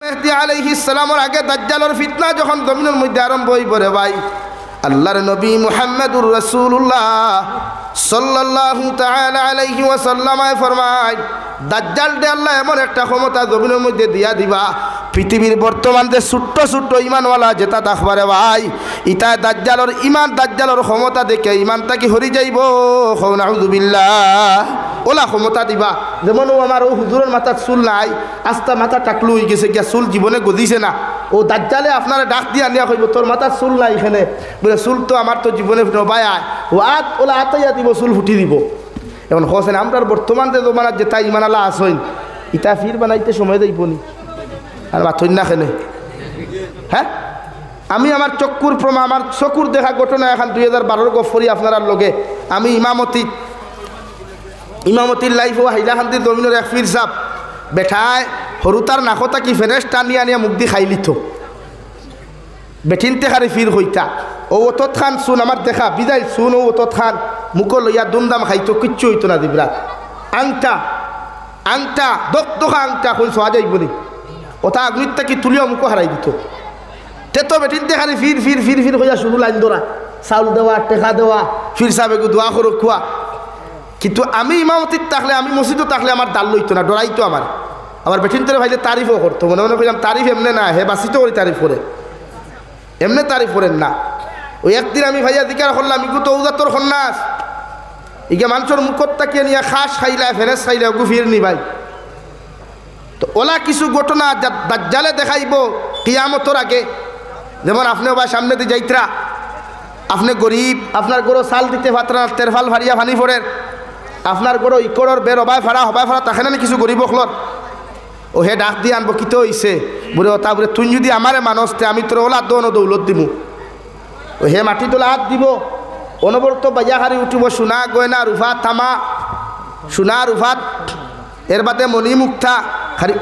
মেহদি আলাইহিস সালামের আগে দাজ্জালের ফিতনা যখন জমিনের মধ্যে আরম্ভ হই পড়ে ভাই, আল্লাহর নবী মুহাম্মদুর রাসূলুল্লাহ সাল্লাল্লাহু তাআলা আলাইহি ওয়াসাল্লাম ফরমায়, দাজ্জাল দে আল্লাহ এমন একটা ক্ষমতা জমিনের মধ্যে দিয়া দিবা, পৃথিবীর বর্তমান যে ছোট্ট ছোট্ট ইমানওয়ালা যেটা দেখবারে ভাই, ইটা দাজ্জালের ইমান, দাজ্জালের ক্ষমতা দেখে ইমানটা কি হরি যাইব। নাউযুবিল্লাহ। ওলা ক্ষমতা দিবা, যেমন ও আমার ও হুজুরের মাথার চুল নাই, আস্তা মাথা টাকলু হয়ে গেছে, গিয়া চুল জীবনে গজিছে না, ও দাজ্জালে আপনারা ডাক দিয়া নিয়া কইব তোর মাথার চুল নাই এখানে, বলে চুল তো আমার তো জীবনে নবায় আয়, ও আত ওলা আতাইয়া দিব, চুল ফুটি দিব। এখন হোসেন আমরার বর্তমান যে জমানার যে তাই ইমানালা আসইন, ইটা ফির বানাইতে সময় দেব নি আর মাথইন না খেলে। হ্যাঁ, আমি আমার চক্ষুর প্রমা, আমার চকুর দেখা ঘটনা এখন 2012 গফরি আপনার লগে আমি ইমামতির লাইফ ও হাইলাকান্দির জমিনের এক ফির সাপ বেঠায় হরুতার নাকতা কি ফেরেস টানিয়া নিয়ে মুখ দি খাই লিথ বেঠিনতে খারি ফির হইতা, ও অতৎ খান শুন আমার দেখা বিদায় শুন, ও অতৎ খান মুখ লইয়া দুমদাম খাইতো, কিচ্ছু হইতো না দিবরা। আংটা দোকা আংটা কোন সোয়া যাইব নি, ওটা আগ্নিটা কি তুলিও মুখ হারাই দিত। তে তো বেঠিনতে খারি ফির ফির ফির ফির হইয়া শুরু লাইন ধরা, চাউল দেওয়া, টেকা দেওয়া, ফির সাহেব দোয়া করো খুয়া। কিন্তু আমি ইমামতির থাকলে, আমি মসজিদও থাকলে আমার দাল লইতো না, ডরাইতো আমার বেঠিনতে ভাইলে তারিফও করতো, মনে মনে কইলাম তারিফ এমনি না, হে বাসিত করি তারিফ করে, এমনি তারিফ করেন না। ওই একদিন আমি ভাইয়া দিকার করলাম, ইগু তো ঔজাতর সন্ন্যাস, ইগে মানুষের মুখত তাকিয়ে নিয়ে খাস খাইলা ফেরেস খাইলা গুফির নি ভাই। তো ওলা কিছু ঘটনা দাজ্জালে দেখাইব কিয়ামতর আগে, যেমন আপনি ভাই সামনে দিয়ে যাইত্রা, আপনি গরিব, আপনার গরো চাল দিতে পাত্রা তেরফাল ভারিয়া ভানি ফোরের, আপনার গরো ইকড়র বের হবাই ফাড়া তাকে না কিছু গরিব খলর, ও হে ডাক দিয়ে আনবো কিতো হইছে, বলে তা বলে তুই যদি আমারে মানুষতে আমি তোর ওলা দৌন দৌলত দিমু, ও হে মাটি তোলা হাত দিব, অনবরত বাজা হারি উঠিব সোনা গয়না রুফাত থামা, সোনা রুফাত এর বাদে মণি মুক্তা খালি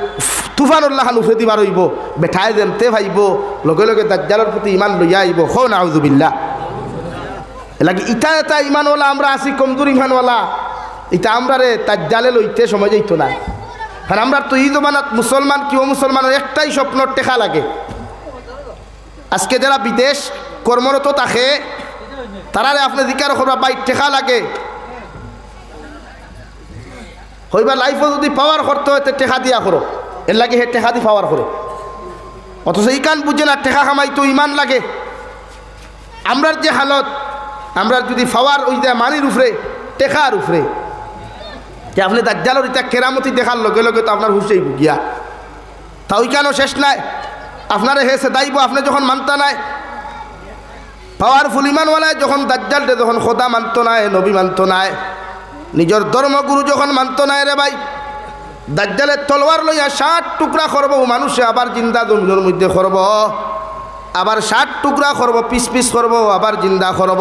তুফানুল্লাহ খান উফে দিবার হইব, বেঠায় যেমতে ভাইব, লগে লগে দাজ্জালের প্রতি ইমান লইয়া আইব। খো নাউযুবিল্লাহ। লাগে ইটা এটা ইমানওয়ালা আমরা আছি, কমজোর ইমানওয়ালা, ইটা আমরা রে দাজ্জালে লইতে সময় যাইতো না। কারণ আমরা তো এই জমানাত মুসলমান কি ও মুসলমানের একটাই স্বপ্ন, টেকা লাগে। আজকে যারা বিদেশ কর্মরত থাকে তারারে আপনি জিকার করবা বাই টেকা লাগে, হইবা লাইফও যদি পাওয়ার করতে হয় টেকা দিয়া করো, এর লাগে হে টেকা দি পাওয়ার করে, অথচ এই কান বুঝে না টেকা খামাইতো ইমান লাগে। আমরার যে হালত, আমরা যদি পাওয়ার ওই যে মানির উপরে টেকার উপরে, যে আপনি দাজ্জালের ইটা কেরামতি দেখার লগে লগে তো আপনার হুশেই গিয়া, তা ওই কেন শেষ নাই, আপনারে হেসে দাইব আপনি যখন মানতা নাই। পাওয়ারফুল ইমানওয়ালায় যখন দাজ্জালটা যখন খোদা মানত নাই, নবী মানত নাই, নিজের ধর্মগুরু যখন মানত নাই রে ভাই, দাজ্জালের তলোয়ার লইয়া 60 টুকরা করব মানুষে, আবার জিন্দা জমিনের মধ্যে করব, আবার 60 টুকরা করব, পিস পিস করব, আবার জিন্দা করব।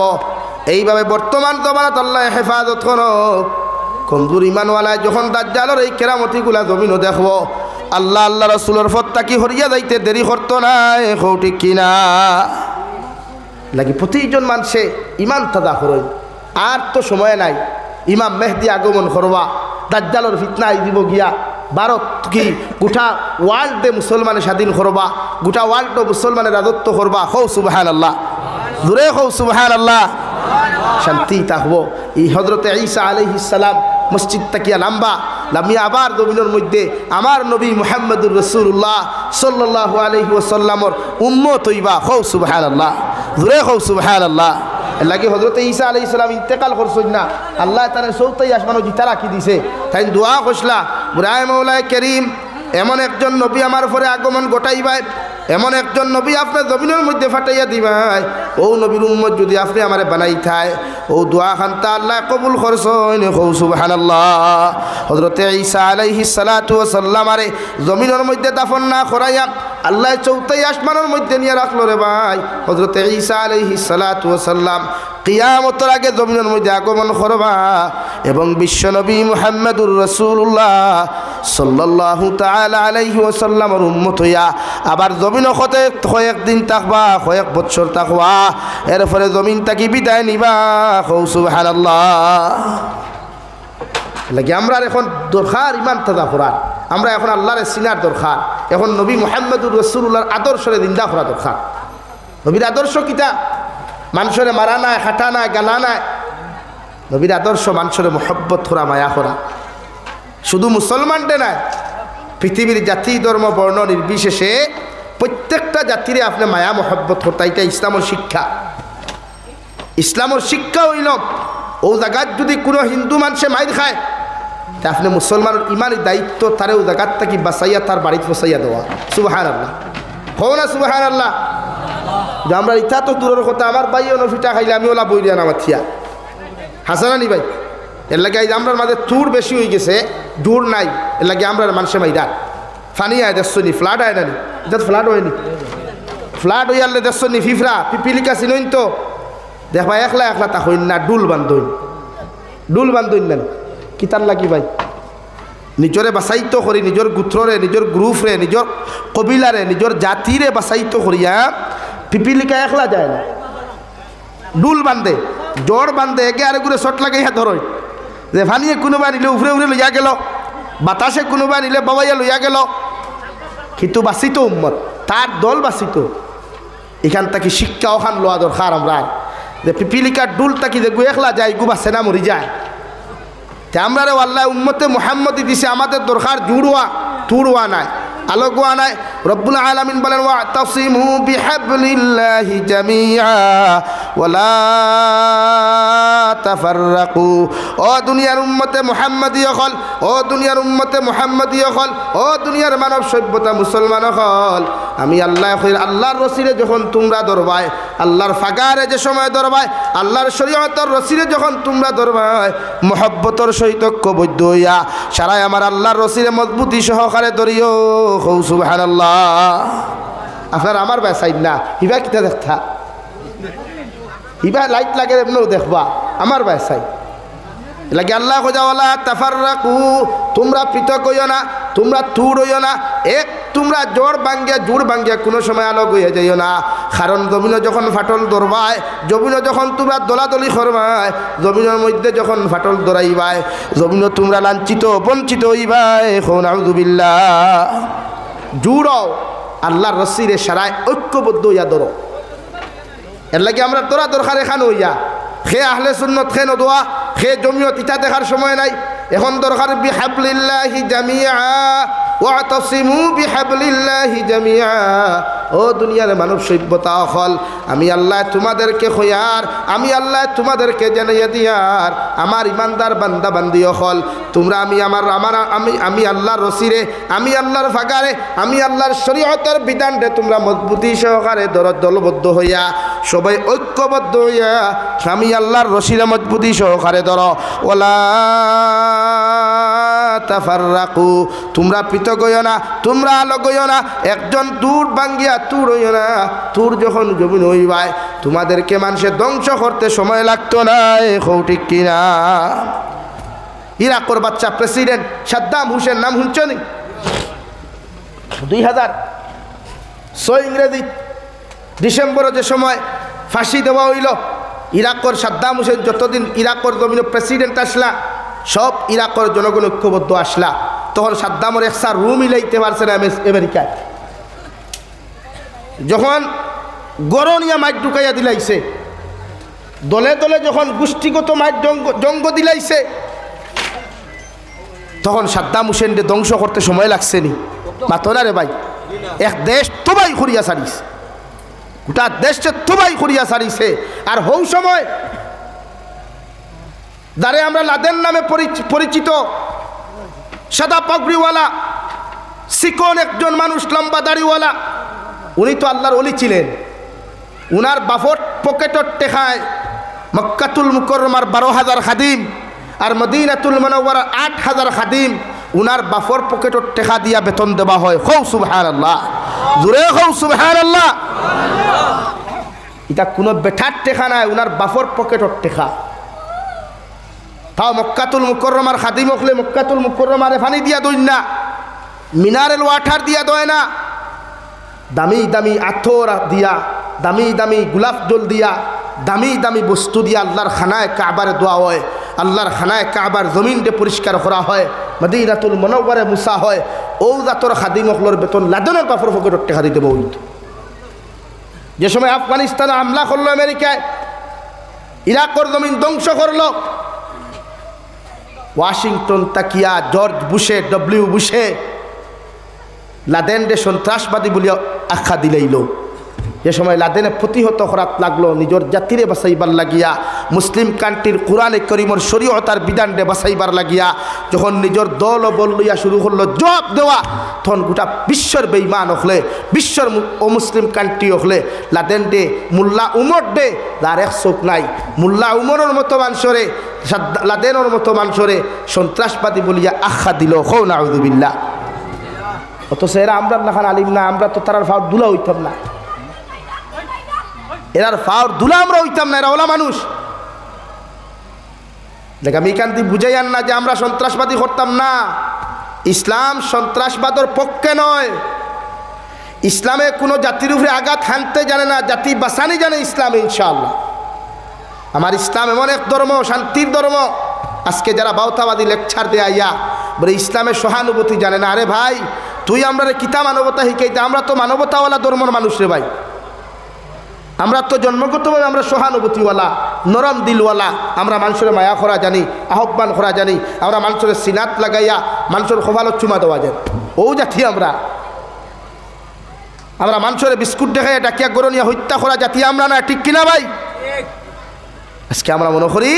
এইভাবে বর্তমান জমানাত আল্লাহ হেফাজত করো। কমজোর ইমানওয়ালায় যখন দাজ্জালের এই কেরামতিগুলা জমিনও দেখব, আল্লাহ আল্লাহ রসুলের ফত্তা কি হরিয়া যাইতে দেরি করতো নাই, ঠিক কিনা? লাগে প্রতিজন মানুষে ইমান তাজা করই, আর তো সময় নাই। ইমাম মেহদি আগমন করবা, দাজ্জালের ফিতনা দিব গিয়া, ভারত কি গোটা ওয়ার্ল্ডে মুসলমানের স্বাধীন করবা, গোটা ওয়ার্ল্ডও মুসলমানের রাজত্ব করবা। হৌ সুবহানাল্লাহ, জোরে হৌ সুবহানাল্লাহ। শান্তি থাকবো। এই হজরতে ঈসা আলাইহিস সালাম মসজিদ তাকিয়া লামিয়া আবার জমিনের মধ্যে আমার নবী মুহাম্মদুর রাসূলুল্লাহ সাল্লাল্লাহু আলাইহি ওয়াসাল্লামর উম্মত হইবা। হৌ সুবহানাল্লাহ, জোরে হৌ সুবহানাল্লাহ। লাগে হজরতে ঈসা আলাইহিস সালাম ইন্তেকাল করছেন না, আল্লাহ তাআলা সৌতাই আসমানও জিতা রাখি দিছে, তাই দোয়া কইসলা, বুরায় মৌলায় করিম এমন একজন নবী আমার উপরে আগমন ঘটাইবাই, এমন একজন নবী আপনার জমিনের মধ্যে ফাটাইয়া দিবাই, ও নবীর উম্মত যদি আপনি আমারে বানাই থায়, ও দোয়া খানতা আল্লাহ কবুল করছেন। হৌ সুবহানাল্লাহ। হযরতে ঈসা আলাইহিস সালাতু ওয়াস সালাম আরে জমিনের মধ্যে দাফন না করাইয়া আল্লাহ চৌথাই আসমানের মধ্যে নিয়ে রাখলো রে ভাই। হযরতে ঈসা আলাইহিস সালাতু ওয়াস সালাম কিয়ামতের আগে জমিনের মধ্যে আগমন করবা এবং বিশ্বনবী মুহাম্মদুর রাসূলুল্লাহ সাল্লাল্লাহু তাআলা আলাইহি ওয়াসাল্লামের উম্মত হইয়া আবার জমিন হতে কয়েকদিন থাকবা, কয়েক বছর থাকবা, এরপরে জমিন থাকি বিদায় নিবা। সুবহানাল্লাহ। লাগে আমরা এখন দরকার ইমান তাজা করার। আমরা এখন আল্লাহরে চিনার দরকার। এখন নবী মুহাম্মদুর রাসূলুল্লাহর আদর্শরে জিন্দা করা দরকার। নবীর আদর্শ কিতা? মানুষরে মারা নাই, হাঁটা নাই, গালা নাই। নবীর আদর্শ মানুষরে মহব্বত করা, মায়া করা। শুধু মুসলমানদের নাই, পৃথিবীর জাতি ধর্ম বর্ণ নির্বিশেষে প্রত্যেকটা জাতিরে আপনি মায়া মহব্বত করতে। এটা ইসলামের শিক্ষা। ইসলামের শিক্ষা হইল ও জায়গাত যদি কোনো হিন্দু মানুষে মাইর খায় তা আপনি মুসলমানের ইমানের দায়িত্ব তারে ও জায়গাত থাকি বাঁচাইয়া তার বাড়িতে পৌঁছাইয়া দেওয়া। সুবহানাল্লাহ, হও না সুবহানাল্লাহ? আমরা ইটা তো দূরের কথা, আমার ভাইও নফিটা খাইলে আমি ওলা বই দিয়া নামার থিয়া হাসানানি ভাই। এর লাগে আমরা মাঝে তুর বেশি হয়ে গেছে, দূর নাই। এর লাগে আমরা মানুষে মাইরা ফানি আয় দেখছি, ফ্লাড আয় নানি, এটা ফ্লাড হয়নি। ফ্লাড হয়ে আনলে দেখছি ফিফরা পিপিলিকা চিনইন তো দেখবা একলা একলা তা হইন না, ডুল বান্ধইন, ডুল বান্ধইন না। কিতার লাগি ভাই নিজরে বাছাইতো করি, নিজের গুত্ররে, নিজের গ্রুপরে, নিজের কবিলারে, নিজের জাতিরে বাছাইতো করিয়া পিপিলিকা একলা যায় না, ডুল বান্ধে, জ্বর বান্ধে, একে আরে করে শট লাগাইয়া ধরই। যে ফানিয়ে কোনোবা নিলে উফরে উফরে লইয়া গেল, বাতাসে কোনোবা নিলে বাবাইয়া লইয়া গেল, কিন্তু বাঁচিত উম্মত, তার দল বাঁচিত। এখান থেকে শিক্ষা ওখান লওয়া দরকার আমরা, যে পিপিলিকার ডুল তাকি যে গু একলা যায়, গু বাঁচে না মরি যায়। তে আমরা রে আল্লাহ উম্মতে মুহাম্মদি দিছে, আমাদের দরকার জুড়ুয়া তুড়ুয়া নাই, আলোগুয়া নাই। রব্বুল আলামিন বলেন ওয়াতাসিমু বিহাবলিল্লাহি জামিআ ওয়ালা তাফাররাকু। ও দুনিয়ার উম্মতে মুহাম্মদি হল, ও দুনিয়ার উম্মতে মুহাম্মদি হল, ও দুনিয়ার মানব সভ্যতা মুসলমান হল, আমি আল্লাহ আল্লাহর রসিলে যখন তোমরা দরবায়, আল্লাহর ফাগারে যে সময় দরবায়, আল্লাহর শরীয়তের রসিলে যখন তোমরা দরবায় মহব্বতর সহিত ঐক্যবদ্ধ হইয়া সারাই আমার আল্লাহর রসিলে মজবুতি সহকারে ধরিও। সুবহানাল্লাহ। আপনার আমার বেসাইড না, হিবা কিতা দেখা, হিবা লাইট লাগে এমনও দেখবা, আমার বেসাই লাগে। আল্লাহ খোঁজাওয়ালা তাফাররাকু, তোমরা পৃথক হইও না, তোমরা তুর হইও না, এক তোমরা জোর বাঙ্গিয়া জোর বাঙ্গিয়া কোনো সময় আলোক হয়ে যাইও না। কারণ জমিনও যখন ফাটল ধরবায়, জমিনও যখন তোমরা দলাদলি করবায়, জমিনের মধ্যে যখন ফাটল ধরাইবায়, জমিনও তোমরা লাঞ্ছিত বঞ্চিত হইবাই। নাউযুবিল্লাহ। জুড়ও আল্লাহর রসিরে সারায় ঐক্যবদ্ধ হইয়া ধরো। এর লাগে আমরা তোরা দরকার এখানে হইয়া খে আহলে সুন্নত খে নদোয়া খে জমিয়ত ইটা দেখার সময় নাই। এখন দরকার বিহাবলিল্লাহি জামিআ ওয়াতাসিমু বিহাবলিল্লাহি জামিআ। ও দুনিয়ার মানব সভ্যতা হল, আমি আল্লাহ তোমাদেরকে খয়ার, আমি আল্লাহ তোমাদেরকে জানাইয়া দিয়ার, আমার ইমানদার বান্দা বান্দি হল, তোমরা আমি আমি আল্লাহর রসিরে, আমি আল্লাহর ফাগারে, আমি আল্লাহর শরীয়তের বিধানরে তোমরা মজবুতি সহকারে দলবদ্ধ হইয়া সবাই ঐক্যবদ্ধ হইয়া আমি আল্লাহর রসিরে মজবুতি সহকারে ধরো। ওয়ালা তাফাররাকু, তোমরা পৃথক হইও না, তোমরা আলোক হইও না, একজন দূর বাঙ্গিয়া তুর হইও না। তুর যখন জমিন হইবায় তোমাদেরকে মানুষের ধ্বংস করতে সময় লাগতো না। ঠিক কিনা? ইরাকের বাচ্চা প্রেসিডেন্ট সাদ্দাম হুসেন নাম শুনছনি? 2006 ইংরেজি ডিসেম্বরে যে সময় ফাঁসি দেওয়া হইল, ইরাকের সাদ্দাম হুসেন যতদিন ইরাকের জমিনে প্রেসিডেন্ট আসলা, সব ইরাকের জনগণ ঐক্যবদ্ধ আসলা, তখন সাদ্দামের একসা রুম ইলাইতে পারছে না আমেরিকায়। যখন গরনিয়া মাইট ঢুকাইয়া দিলাইছে, দলে দলে যখন গোষ্ঠীগত মাইট জঙ্গ দিলাইছে, তখন সাদ্দাম হুসেনকে ধ্বংস করতে সময় লাগছে নি? মাতো না রে ভাই, এক দেশ তোবাই করিয়া সারিস, গোটা দেশে তোবাই করিয়া সারিছে। আর হৌ সময় যারে আমরা লাদেন নামে পরিচিত, সাদা পাগড়িওয়ালা চিকন একজন মানুষ, লম্বা দাড়িওয়ালা, উনি তো আল্লাহর ওলি ছিলেন। উনার বাফর পকেটর টেকায় মক্কাতুল মুকাররমার 12,000 খাদিম আর মদিনাতুল মুনাওয়ারার 8,000 খাদিম উনার বাফর পকেটর টেকা দিয়া বেতন দেওয়া হয়। হৌ সুবহানাল্লাহ, জোরে হৌ সুবহানাল্লাহ। এটা কোনো বেঠার টেকা নাই, উনার বাফর পকেটর টেকা। তাও মক্কাতুল মুকাররমার খাদিম হলে মক্কাতুল মুকাররমারে পানি দিয়া দইন না, মিনারেল ওয়াটার দিয়া দয় না, দামি দামি আথর দিয়া, দামি দামি গোলাপ জল দিয়া, দামি দামি বস্তু দিয়া আল্লাহর খানায় কাবারে দোয়া হয়। আল্লাহর খানায় কাবার জমিনটে পরিষ্কার করা হয়, মদিনাতুল মুনাওয়ারায় মুসা হয়, ও জাতর খাদিমকলর বেতন লাদনের বাপর পকেটর টাকা দিতে বলত। যে সময় আফগানিস্তানে হামলা করলো আমেরিকায়, ইরাকর জমিন ধ্বংস করলো, ওয়াশিংটন তাকিয়া জর্জ বুশে ডব্লিউ বুশে লাদেনরে সন্ত্রাসবাদী বলিয়া আখ্যা দিলাইল। যে সময় লাদেনে প্রতিহত করাত লাগলো, নিজের জাতিরে বাঁচাইবার লাগিয়া, মুসলিম কান্ট্রির কোরআনে করিমর শরীয়তার বিধানরে বাঁচাইবার লাগিয়া যখন নিজের দল ও বল লইয়া শুরু করলো জবাব দেওয়া, তখন গোটা বিশ্বর বেঈমান হলে, বিশ্বর অমুসলিম কান্ট্রি হলে লাদেনরে মোল্লা উমর দে তার এক চোখ নাই, মোল্লা উমরের মতো মানুষরে, লাদেনের মতো মানুষরে সন্ত্রাসবাদী বলিয়া আখ্যা দিল। হৌ নাউযুবিল্লাহ। অথচ এরা আমরা লাখান আলিম না, আমরা তো তারার ফাউর দুলা হইতাম না, এরার ফাউর দুলা আমরা হইতাম না, এরা ওলা মানুষ। দেখ আমি এখান থেকে বুঝাই আন না যে আমরা সন্ত্রাসবাদী করতাম না। ইসলাম সন্ত্রাসবাদের পক্ষে নয়। ইসলামে কোনো জাতির উপরে আঘাত হানতে জানে না, জাতি বাঁচানি জানে ইসলাম। ইনশাআল্লাহ আমার ইসলাম এমন এক ধর্ম, শান্তির ধর্ম। আজকে যারা বাউতাবাদী লেকচার দেয়া আইয়া বলে ইসলামের সহানুভূতি জানে না, আরে ভাই তুই আমরা কিতা মানবতা শিখাইতে? আমরা তো মানবতাওয়ালা ধর্মের মানুষ রে ভাই, আমরা তো জন্মগতভাবে আমরা সহানুভূতিওয়ালা, নরম দিলওয়ালা। আমরা মানুষের মায়া করা জানি, আহ্বান করা জানি, আমরা মানুষের সিনাত লাগাইয়া মানুষের খোভালত চুমা দেওয়া যায়, ও জাতি আমরা। আমরা মানুষের বিস্কুট দেখাই ডাকিয়া গরনিয়া হত্যা করা জাতি আমরা না, ঠিক কিনা ভাই? আজকে আমরা মনে করি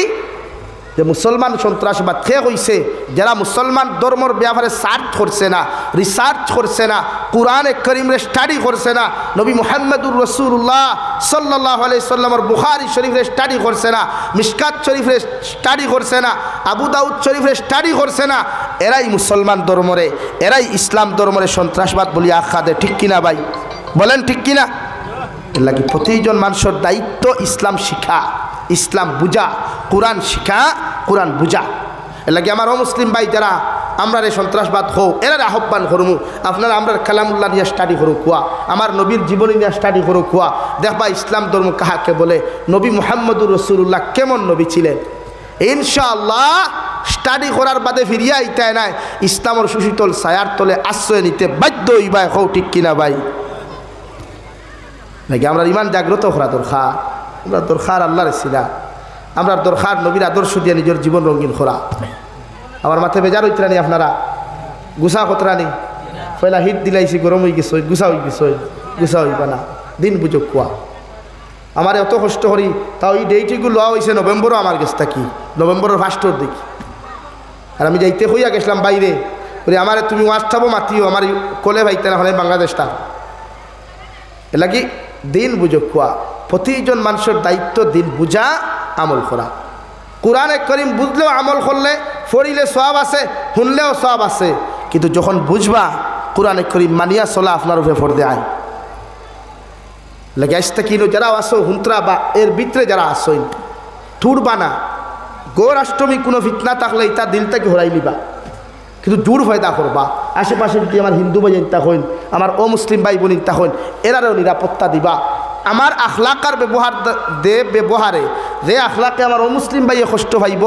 যে মুসলমান সন্ত্রাসবাদ খেয়ে হয়েছে যারা মুসলমান ধর্মর ব্যাপারে সার্চ করছে না, রিসার্চ করছে না, কুরআনে করিমরে স্টাডি করছে না, নবী মুহাম্মদুর রাসূলুল্লাহ সাল্লাল্লাহু আলাইহি সাল্লামের বুখারী শরীফরে স্টাডি করছে না, মিশকাত শরীফরে স্টাডি করছে না, আবু দাউদ শরীফরে স্টাডি করছে না, এরাই মুসলমান ধর্মরে, এরাই ইসলাম ধর্মরে সন্ত্রাসবাদ বলি আখ্যা দেয়। ঠিক কিনা ভাই? বলেন ঠিক কিনা? এর লাগি প্রতিজন মানুষের দায়িত্ব ইসলাম শিখা, ইসলাম বুঝা, কোরআন শিখা, কোরআন বুঝা। এর লাগে আমার অমুসলিম ভাই যারা আমরা রে সন্ত্রাসবাদ হো, এরা আহ্বান করমু আপনারা আমরা কালামুল্লাহ নিয়ে স্টাডি করুক কুয়া, আমার নবীর জীবনী নিয়ে স্টাডি করুক কুয়া, দেখবা ইসলাম ধর্ম কাহাকে বলে, নবী মুহাম্মদুর রাসূলুল্লাহ কেমন নবী ছিলেন। ইনশাআল্লাহ স্টাডি করার বাদে ফিরিয়া আইতায় নাই, ইসলামের সুশীতল ছায়ার তলে আশ্রয় নিতে বাধ্য হইবাই। হও ঠিক কিনা ভাই? নাকি আমরা ইমান জাগ্রত করা দরকার, আমরা দরকার আল্লাহর সিলা, আমরা দরকার নবীর আদর্শ দিয়ে নিজের জীবন রঙিন করা। আমার মাথায় বেজার হইতরানি আপনারা গুছা কতরানি পয়লা হিট দিলাইছি, গরম হয়ে গেছে, গুছা হয়ে গেছে, গুছা হইবা না, দিন বুঝো কুয়া। আমার এত কষ্ট করি, তাও এই ডেটগুলো লওয়া হয়েছে নভেম্বরও আমার গেছে থাকি, নভেম্বরের ফার্স্টর দেখি। আর আমি যাইতে হইয়া গেছিলাম বাইরে, বলি আমার তুমি ওয়াটসঅ্যাপও মাতিও, আমার কোলে ভাইতে না হলে বাংলাদেশটা। এ লাগি দিন বুঝো কুয়া। প্রতিজন মানুষের দায়িত্ব দিন বুঝা, আমল করা। কোরআনে করিম বুঝলেও আমল করলে, পড়িলে সওয়াব আছে, শুনলেও সওয়াব আছে, কিন্তু যখন বুঝবা কোরআনে করিম মানিয়া চলা আপনার উপরে ফরদে আয় লাগে। আসতে কিনো যারা আসো হুন্ত্রা বা এর ভিতরে যারা আসইন থুড়বা না। গৌর অষ্টমী কোনো ফিতনা থাকলে তার দিলটাকে হরাই নিবা, কিন্তু জোর ফায়দা করবা। আশেপাশে যদি আমার হিন্দু ভাই তা হইন, আমার অমুসলিম ভাই বোন তা হইন, এরারও নিরাপত্তা দিবা। আমার আখলাকার ব্যবহার দে ব্যবহারে যে আখলাকে আমার অমুসলিম ভাইয়ে কষ্ট পাইব,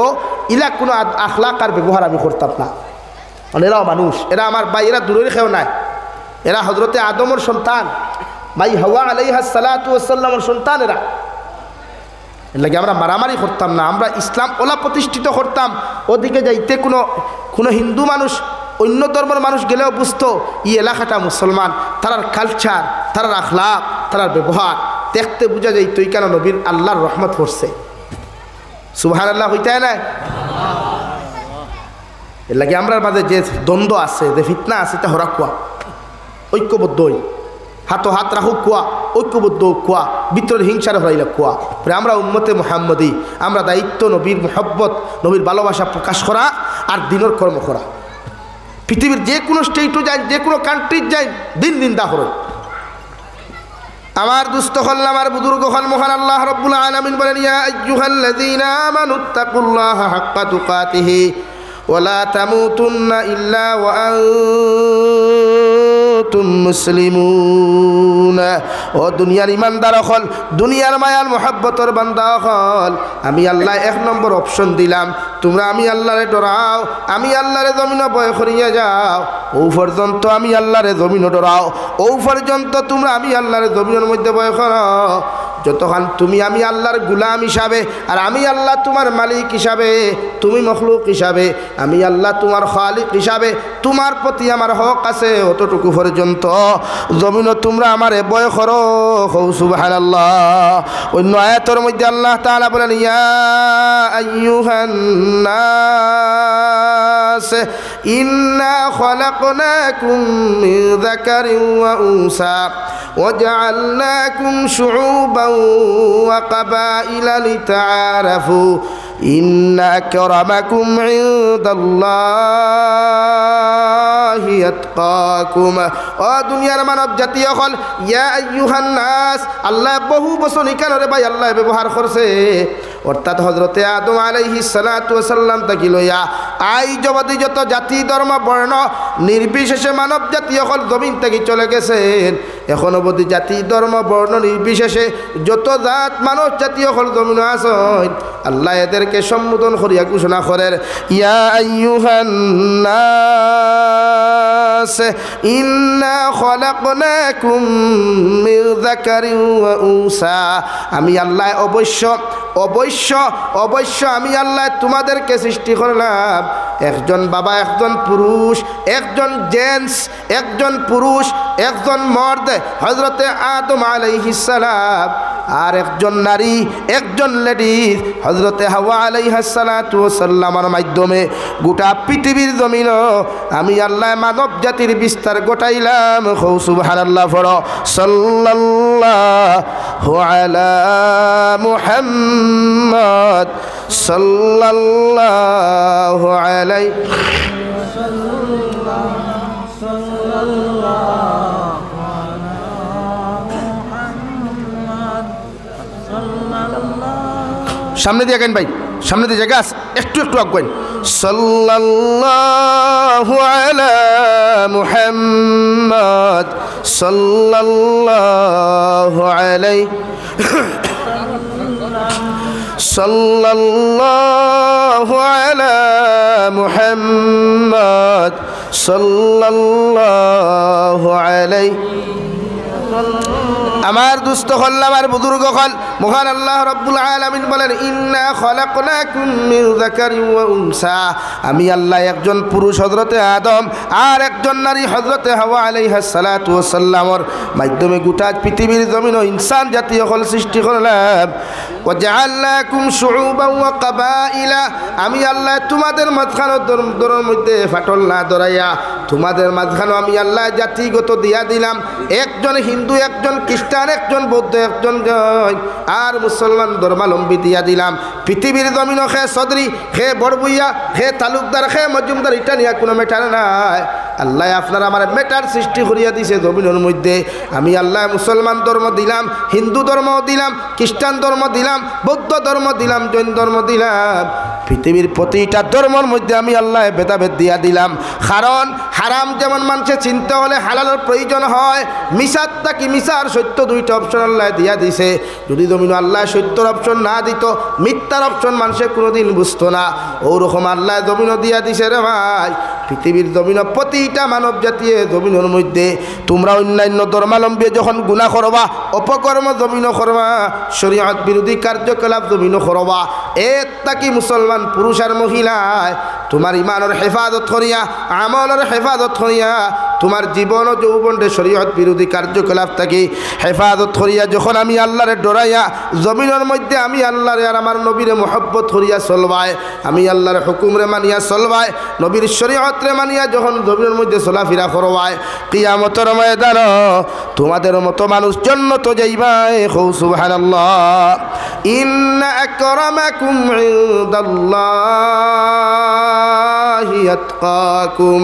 ইলা কোনো আখলাকার ব্যবহার আমি করতাম না। এরাও মানুষ, এরা আমার ভাই, এরা দূরের খেয়েও নাই, এরা হজরতে আদমর সন্তান, ভাই হাওয়া আলাইহা সালাতু ওয়াসাল্লামের সন্তান। এরা এর লাগে আমরা মারামারি করতাম না, আমরা ইসলাম ওলা প্রতিষ্ঠিত করতাম। ওদিকে যাইতে কোনো হিন্দু মানুষ অন্য ধর্মের মানুষ গেলেও বুঝতো এই এলাকাটা মুসলমান, তারার কালচার, তারার আখলাক, তারার ব্যবহার দেখতে বোঝা যায় তুই কেন নবীর আল্লাহর রহমত পড়ছে। সুবহানাল্লাহ হইতে না? এর লাগে আমরা মাঝে যে দ্বন্দ্ব আছে, যে ফিতনা আছে, তা হরা কুয়া ঐক্যবদ্ধ হই, হাতো হাত রাখুক কুয়া, ঐক্যবদ্ধ কুয়া, ভিতরের হিংসার হরাইলা কুয়া। আমরা উম্মতে মুহাম্মদী, আমরা দায়িত্ব নবীর মুহাব্বত, নবীর ভালোবাসা প্রকাশ করা আর দিনের কর্ম করা। পৃথিবীর যে কোনো স্টেটও যাই, যে কোনো কান্ট্রির যাই, দিন দিন দা হরই। আমার দুস্থ হল, আমার বুজুর্গ হল, মহান আল্লাহ রাব্বুল আলামিন বলেন, ইয়া আইয়ুহাল্লাযীনা আমানুত্তাকুল্লাহা হাক্কা তুকাতিহি ওয়া লা তামুতুন্না ইল্লা ওয়া কুনতুম মুসলিমুন। ও দুনিয়ার ইমানদার হল, দুনিয়ার মায়ার মোহাব্বতর বান্দা হল, আমি আল্লাহ এক নম্বর অপশন দিলাম, তোমরা আমি আল্লাহরে ডরাও, আমি আল্লাহরে জমিন ভয় করিয়া যাও। ও পর্যন্ত আমি আল্লাহরে জমিন ডরাও, ও পর্যন্ত তোমরা আমি আল্লাহরে জমিনের মধ্যে ভয় করো। যতক্ষণ তুমি আমি আল্লাহর গুলাম হিসাবে, আর আমি আল্লাহ তোমার মালিক হিসাবে, তুমি মখলুক হিসাবে, আমি আল্লাহ তোমার খালিক হিসাবে, তোমার প্রতি আমার হক আছে, অতটুকু পর্যন্ত জমিন তোমরা আমারে ভয় করো। সুবহানাল্লাহ। অন্য আয়াতের মধ্যে আল্লাহ তাআলা বলেন, ইয়া আইয়ুহান নাস ইন্না খলাকনাকুম মিন যাকারিন ওয়া উনসা وجعلناكم شعوبا وقبائل لتعارفوا إن أكرمكم عند الله يتقاكم। ও দুনিয়ার মানব জাতি হল, ইয়া আইয়ুহান নাস, আল্লাহ বহু বছর নিকানরে ভাই আল্লাহ ব্যবহার করছে, অর্থাৎ হযরতে আদম আলাইহিস সালাতু ওয়াস সালাম থেকে লইয়া আই জবাদি যত জাতি ধর্ম বর্ণ নির্বিশেষে মানব জাতি হল জমিন থেকে চলে গেছেন। এখন অবধি জাতি ধর্ম বর্ণ নির্বিশেষে যত জাত মানুষ জাতি হল জমিন আছেন, আল্লাহ এদেরকে সম্বোধন করিয়া ঘোষণা করেন, ইয়া আইয়ুহান নাস ইন্না খলাকনাকুম মিন যাকারিন ওয়া উনসা। আমি আল্লাহ অবশ্য অবশ্য অবশ্য আমি আল্লাহ তোমাদেরকে সৃষ্টি করলাম, একজন বাবা একজন পুরুষ, একজন জেন্টস একজন পুরুষ, একজন মর্দ হযরতে আদম আলাইহিস সালাম, আর একজন নারী একজন লেডিজ হযরতে হাওয়া আলাইহিস সালাতু ওয়াস সালামের মাধ্যমে গোটা পৃথিবীর জমিন আমি আল্লাহ মানব জাতির বিস্তার ঘটাইলাম। সুবহানাল্লাহ। পড়ো সাল্লাল্লাহু আলা মুহাম্মদ সাল্লাল্লাহু আলাইহি সামনে দিয়ে আগান ভাই, সামনে দিয়ে জায়গা আছে, একটু একটু আগান। সাল্লাল্লাহু আলা মুহাম্মদ সাল্লাল্লাহু আলাইহি সাল্লাল্লাহু আলা মুহাম্মদ সাল্লাল্লাহু আলাইহি। আমার দুস্থ হল, আমার বুজুর্গ হল, মহান আল্লাহ রাব্বুল আলামিন বলেন, ইন্না খলাকনাকুম মিন যাকারিন ওয়া উনসা। আমি আল্লাহ একজন পুরুষ হযরতে আদম আর একজন নারী হযরতে হাওয়া আলাইহিস সালাতু ওয়াস সালামের মাধ্যমে গোটা পৃথিবীর জমিন ও ইনসান জাতীয় হল সৃষ্টি করলাম। ওয়া জাআলনাকুম শুউবান ওয়া কাবাইলা। আমি আল্লাহ তোমাদের মাঝখানে দরের মধ্যে ফাটল না ধরাইয়া তোমাদের মাঝখানে আমি আল্লাহ জাতিগত দিয়া দিলাম, একজন হিন্দু একজন খ্রিস্টান একজন বৌদ্ধ একজন জৈন আর মুসলমান ধর্মাবলম্বী দিয়া দিলাম। পৃথিবীর জমিন খে চৌধুরী খে বড়বুইয়া খে তালুকদার খে মজুমদার, এটা নিয়ে কোনো মেটার নাই। আল্লাহ আপনার আমার মেটার সৃষ্টি করিয়া দিছে জমিনের মধ্যে। আমি আল্লাহ মুসলমান ধর্ম দিলাম, হিন্দু ধর্ম দিলাম, খ্রিস্টান ধর্ম দিলাম, বৌদ্ধ ধর্ম দিলাম, জৈন ধর্ম দিলাম। পৃথিবীর প্রতিটা ধর্মের মধ্যে আমি আল্লাহ ভেদাভেদ দিয়া দিলাম। কারণ হারাম যেমন মানুষে চিনতে হলে হালালের প্রয়োজন হয়, মিশার তাকি মিশার সত্য দুইটা অপশন আল্লাহ দিয়া দিছে। যদি জমিন আল্লাহ সত্যর অপশন না দিত, মিথ্যার অপশন মানুষে কোনোদিন বুঝতো না। ওরকম আল্লাহ জমিনও দিয়া দিছে রে ভাই। পৃথিবীর জমিন প্রতিটা মানব জাতীয় জমিনের মধ্যে তোমরা অন্যান্য ধর্মাবলম্বী যখন গুনাহ করবা, অপকর্ম জমিন করবা, শরীয়ত বিরোধী কার্যকলাপ জমিন করবা, এর তাকি মুসলমান পুরুষ আর মহিলায় তোমার ইমানের হেফাজত করিয়া, আমলের হেফাজত করিয়া, তোমার জীবন ও যৌবনকে শরীয়ত বিরোধী কার্যকলাপ থাকি হেফাজত করিয়া যখন আমি আল্লাহরে ডরাইয়া জমিনের মধ্যে আমি আল্লাহরে আর আমার নবীরে মহব্বত করিয়া চলবায়, আমি আল্লাহর হুকুমরে মানিয়া চলবায়, নবীর শরীয়তরে মানিয়া যখন জমিনের মধ্যে চলাফেরা করবায়, কিয়ামতের ময়দান তোমাদের মতো মানুষ জান্নাত যাইবাই। সুবহানাল্লাহ। ইন্না আকরামাকুম ইনদাল্লাহি আতকাকুম।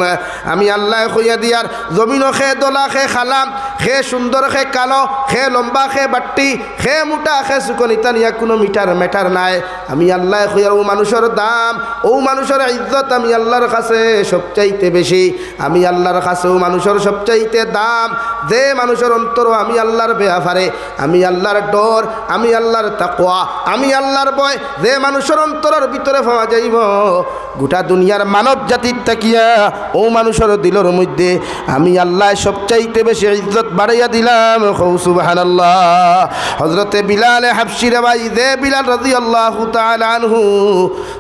আমি আল্লাহ কইয়া দিয়া দুনিয়ার জমিনও খে দোলা খে খালাম খে সুন্দর খে কালো খে লম্বা খে বাট্টি খে মোটা খে সুকনিতা নিয়া কোনো মিটার মেটার নাই আমি আল্লাহ খুঁয়ার ও মানুষের দাম ও মানুষের ইজ্জত আমি আল্লাহর কাছে সবচাইতে বেশি আমি আল্লাহর কাছে ও মানুষের সবচাইতে দাম যে মানুষের অন্তর আমি আল্লাহর বেয়াফারে আমি আল্লাহর ডর আমি আল্লাহর তাকওয়া আমি আল্লাহর ভয় যে মানুষের অন্তরের ভিতরে পাওয়া যাইব গোটা দুনিয়ার মানব জাতির তাকিয়া ও মানুষের দিলের মধ্যে আমি আল্লাহ সবচাইতে বেশি ইজ্জত বাড়াইয়া দিলাম সুবহানাল্লাহ। হযরতে বিলাল হাবশী রে ভাই যে বিলাল রাদিয়াল্লাহু তাআলা আনহু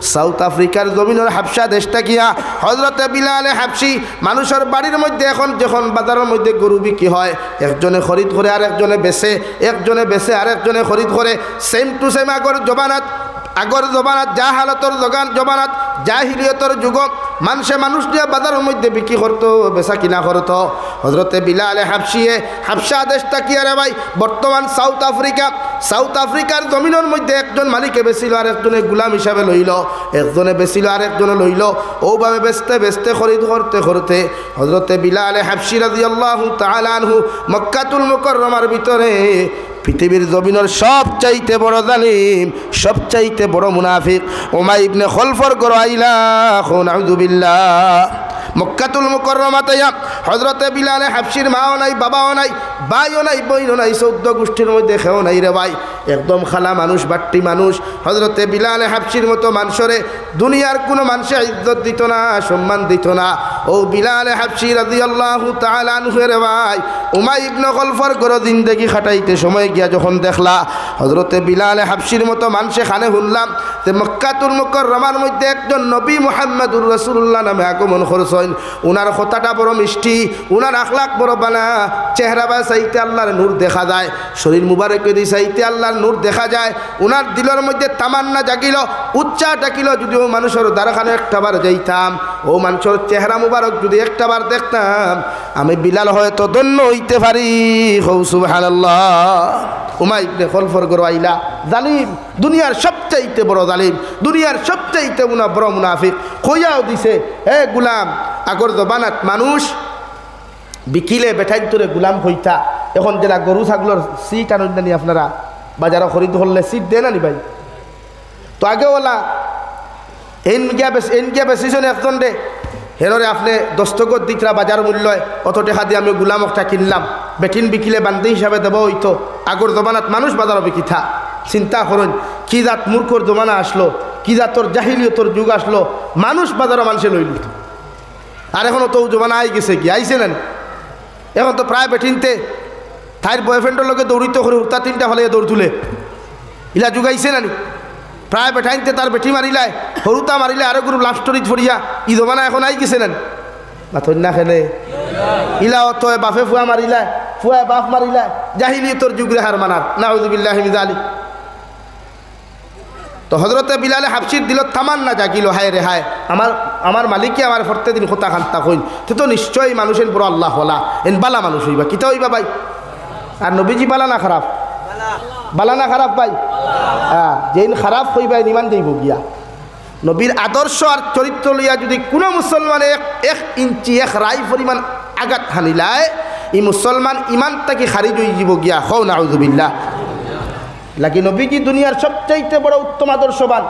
সাউথ আফ্রিকার জমিনের হাবশা দেশটা গিয়া হযরতে বিলাল হাবশী মানুষের বাড়ির মধ্যে এখন যখন বাজারের মধ্যে গরু বিক্রি হয় একজনে খরিদ করে আর একজনে বেচে আর একজনে খরিদ করে সেম টু সেম আগর জবানাত জাহালাতর জবানাত জাহিলিয়তর যুগ মানুষ দিয়ে বাজারের মধ্যে বিক্রি করতো বেচা কিনা করতো হযরতে বিলাল হাবশা দেশটা কি আরে ভাই বর্তমান সাউথ আফ্রিকার জমিনের মধ্যে একজন মালিকে বেচিল আর একজনে গুলাম হিসাবে লইল একজনে বেচিল আর একজনে লইল ওভাবে বেচতে খরিদ করতে হযরতে বিলাল হাবশী রাদিয়াল্লাহু তাআলা আনহু মক্কাতুল মুকাররমার ভিতরে পৃথিবীর জমিনের সবচাইতে বড় জালিম সবচাইতে বড় মুনাফিক উমাইয়া ইবনে খলফর ঘর আইলা নাউযুবিল্লাহ মক্কাতুল মুকাররমাতে হযরতে বিলাল হাবশীর মাও নাই বাবাও নাই ভাইও নাই বইনও নাই 14 গোষ্ঠীর মধ্যে খেও নাই রে ভাই একদম খালা মানুষ বাট্টি মানুষ হযরতে বিলাল হাবশীর মতো মানুষরে দুনিয়ার কোনো মানুষে ইজ্জত দিত না সম্মান দিত না ও বিলাল হাবশী রাদিয়াল্লাহু তাআলা আনহু রে ভাই উমাইয়া ইবনে খলফর ঘর জিন্দেগি খাটাইতে সময় গিয়া যখন দেখলা হযরতে বিলাল হাবশীর মতো মানুষে খানে শুনলাম যে মক্কাতুল মুকাররমার মধ্যে একজন নবী মুহাম্মদুর রাসূলুল্লাহ নামে আগমন করছেন উনার কথাটা বড় মিষ্টি উনার আখলাক বড় বালা চেহারা বা চাইতে আল্লাহর নূর দেখা যায় শরীর মুবারক দি চাইতে আল্লাহর নূর দেখা যায় উনার দিলের মধ্যে তামান্না জাগিল উচ্চা ডাকিল যদিও মানুষের দ্বারখানে একটাবার যাইতাম ও মানুষের চেহারা মুবারক যদি একটাবার দেখতাম আমি বিলাল হয়তো ধন্য হইতে পারি সুবহানাল্লাহ। উমাইয়া ইবনে খলফর ঘর আইলা জালিম দুনিয়ার সবচাইতে বড় জালিম দুনিয়ার সবচাইতে বড় মুনাফিক কইয়াও দিছে হে গুলাম আগর জবানাত মানুষ বিকিলে বেঠাই তোরে গুলাম হইতা এখন যারা গরু ছাগলের সিট আনি আপনারা বাজারে খরিদ করলে সিট দেন আনি ভাই তো আগে ওলা এন গিয়া বেশিজন একজন দে হেররে আপনি দস্তগত দিকরা বাজার মূল্য অত টাকা দিয়ে আমি গুলাম একটা কিনলাম বেটিন বিকিলে বান্দি হিসাবে দেবো হইতো আগর জমানাত মানুষ বাজারও বিকিথা চিন্তা করেন কি জাত মূর্খর জমানা আসলো কি জাতর জাহিলিয়তর যুগ আসলো মানুষ বাজারও মানুষে লইল আর এখনও তো জমানা আই গেছে কি আইছে না এখন তো প্রায় বেটিনতে থাইর বয়ফ্রেন্ডের লোকে দৌড়িত করে উঠতা 3টা হলে দৌড় তুলে ইলা যুগাইছে নানি প্রায় বেঠাইনতে তার বেটি মারিলায় হরুতা মারিলে আরো গুরু লাভ স্টোরি ফরিয়া ই জমানা এখন আই গেছে নানি মাথন না খেলে ইলা অত বাপে ফুয়া মারিলায় ফুয়া বাপ মারিলায় জাহিলিয়তর যুগ রে হার মানার নাউযুবিল্লাহি মিন যালিক। তো হযরতে বিলাল হাবশীর দিল তামান্না জাগিল হায় রে হায় আমার মালিকে আমার প্রত্যেকদিন কথা খান্তা কইন তো নিশ্চয়ই মানুষের বড় আল্লাহ হলা এন বালা মানুষ হইবা কিতা হইবা ভাই আর নবীজি বালা না খারাপ বালা না খারাপ ভাই হ্যাঁ যেন খারাপ হইবা ইমান যাইব গিয়া নবীর আদর্শ আর চরিত্র লইয়া যদি কোনো মুসলমানে 1 ইঞ্চি 1 রাই পরিমাণ আঘাত হানিলায় এই মুসলমান ইমান তাকে খারিজ হয়ে যাব গিয়া হও নাউযুবিল্লাহ। লাগি নবীজি দুনিয়ার সবচাইতে বড় উত্তম আদর্শবান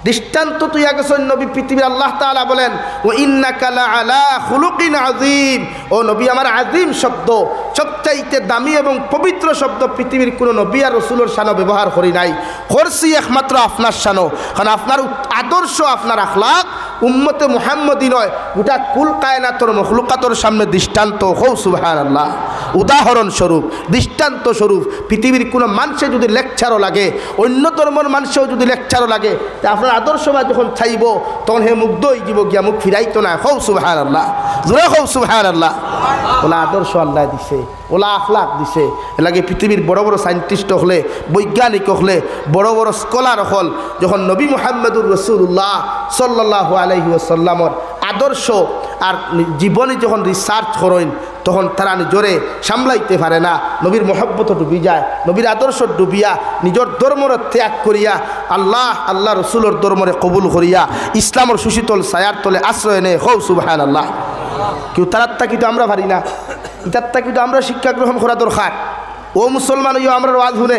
দৃষ্টান্ত তুই গেছেন নবী পৃথিবীর আল্লাহ তাআলা বলেন ও ইন্নাকা লাআলা খুলুকিন আযীম ও নবী আমার আযীম শব্দ সবচাইতে দামি এবং পবিত্র শব্দ পৃথিবীর কোনো নবী আর রাসূলের শানে ব্যবহার করি নাই করছি একমাত্র আপনার শানে কারণ আপনার আদর্শ আপনার আখলাক উম্মতে মুহাম্মদী নয় গোটা কুল কায়নাতর মখলুকাতর সামনে দৃষ্টান্ত হও সুবহানাল্লাহ উদাহরণ স্বরূপ দৃষ্টান্ত স্বরূপ পৃথিবীর কোনো মানুষে যদি লেকচারও লাগে অন্য ধর্মের মানুষেও যদি লেকচারও লাগে তা আপনার আদর্শবাদ যখন চাইব তখন হে মুগ্ধ হয়ে যাব গিয়া মুখ ফিরাইতো না হও সুবহানাল্লাহ জোরে হও সুবহানাল্লাহ। ওলা আদর্শ আল্লাহ দিছে ওলা আখলাক দিছে এলাকে পৃথিবীর বড় বড় সায়েন্টিস্ট হলে বৈজ্ঞানিক হলে বড় বড় স্কলার হল যখন নবী মুহাম্মদুর রাসূলুল্লাহ সাল্লাল্লাহু আলাইহি ওয়াসাল্লামর আদর্শ আর জীবনে যখন রিসার্চ করেন তখন তারা নিজরে সামলাইতে পারে না নবীর মহব্বত ডুবি যায় নবীর আদর্শ ডুবিয়া নিজের ধর্মর ত্যাগ করিয়া আল্লাহ রসুলের ধর্মরে কবুল করিয়া ইসলামের সুশীতল ছায়ার তলে আশ্রয় নেয় হও সুবহানাল্লাহ। কেউ তারার তাকিতো আমরা পারি না, ইতার তাকিতো আমরা শিক্ষা গ্রহণ করা দরকার। ও মুসলমান ইয়া আমরা ওয়াজ শুনে,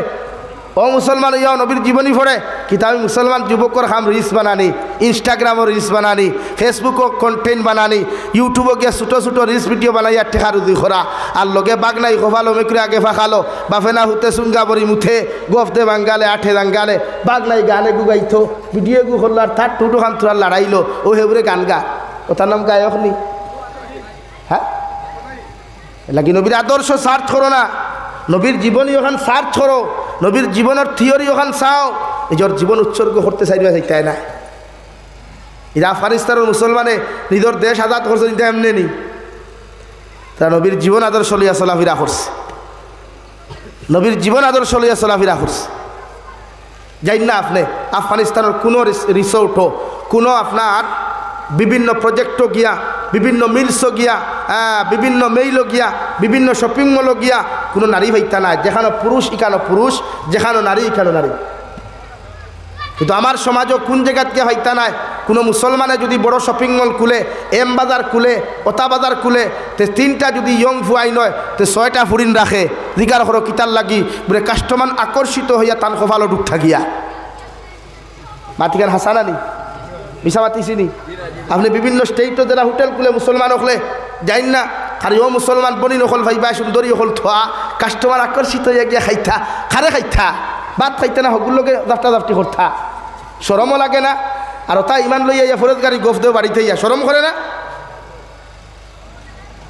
ও মুসলমান ইয়া নবীর জীবনী পড়ে, কিন্তু আমি মুসলমান যুবকর খাম রিলস বানানি, ইনস্টাগ্রামও রিলস বানানি, ফেসবুকও কন্টেন্ট বানানি, ইউটিউবও গিয়ে ছোটো ছোটো রিলস ভিডিও বানাইয়া টেকা রুজি করা, আর লগে বাগনাই খোফালো মেকুরে আগে ফাঁকালো, বাফেনা হুতে সুঙ্গা বরি মুথে গফতে বাঙ্গালে আঠে দাঙ্গালে বাগনাই গানে গুগাইতো ভিডিও গু করলো আর তার টুটু খান তোরা লড়াইলো, ও হেবরে গান গা, ও তার নাম গায়ক নি? হ্যাঁ, লাগি নবীর আদর্শ সার্চ করো না, নবীর জীবনী ওখান সার্চ করো, নবীর জীবনের থিওরি ওখান চাও, নিজের জীবন উৎসর্গ করতে চাইবে চাইতে না। এটা আফগানিস্তানের মুসলমানে নিজের দেশ আজাদ করছে, এটা এমনি নি, তারা নবীর জীবন আদর্শ লইয়া চলাফেরা করছে, নবীর জীবন আদর্শ লইয়া চলাফেরা করছে। যাই না আপনি আফগানিস্তানের কোনো রিসোর্টও, কোনো আপনার বিভিন্ন প্রজেক্টও গিয়া, বিভিন্ন মিলসও গিয়া, বিভিন্ন মেইলও গিয়া, বিভিন্ন শপিং মলও গিয়া কোনো নারী ভাইতা নাই, যেখানে পুরুষ ইখানো পুরুষ, যেখানে নারী ইখানো নারী। কিন্তু আমার সমাজও কোন জায়গাত গিয়া ভাইতা নাই, কোনো মুসলমানে যদি বড় শপিং মল খুলে, এম বাজার খুলে, ওতা বাজার খুলে, তে 3টা যদি ইয়ং ফুয়াই নয় তে 6টা ফুরিন রাখে, দিগার হরো কিতার লাগি বলে কাস্টমার আকর্ষিত হইয়া তান খোফালো ডুব থাকিয়া মাতিকান হাসানানি মিশা মাতিছিনি। আপনি বিভিন্ন স্টেটও যারা হোটেল খুলে মুসলমান হলে যাই না, খালি ও মুসলমান বনি নকল ভাইবা সুন্দরী হল থোয়া, কাস্টমার আকর্ষিত হইয়া গিয়া খাইতা, খারে খাইতা, ভাত খাইতে না হগুলোকে দাফটা দাফটি করতা, শরমও লাগে না। আর ওটা ইমান লইয়া ইয়া ফরজ গাড়ি গোফ দেও বাড়িতে ইয়া শরম করে না?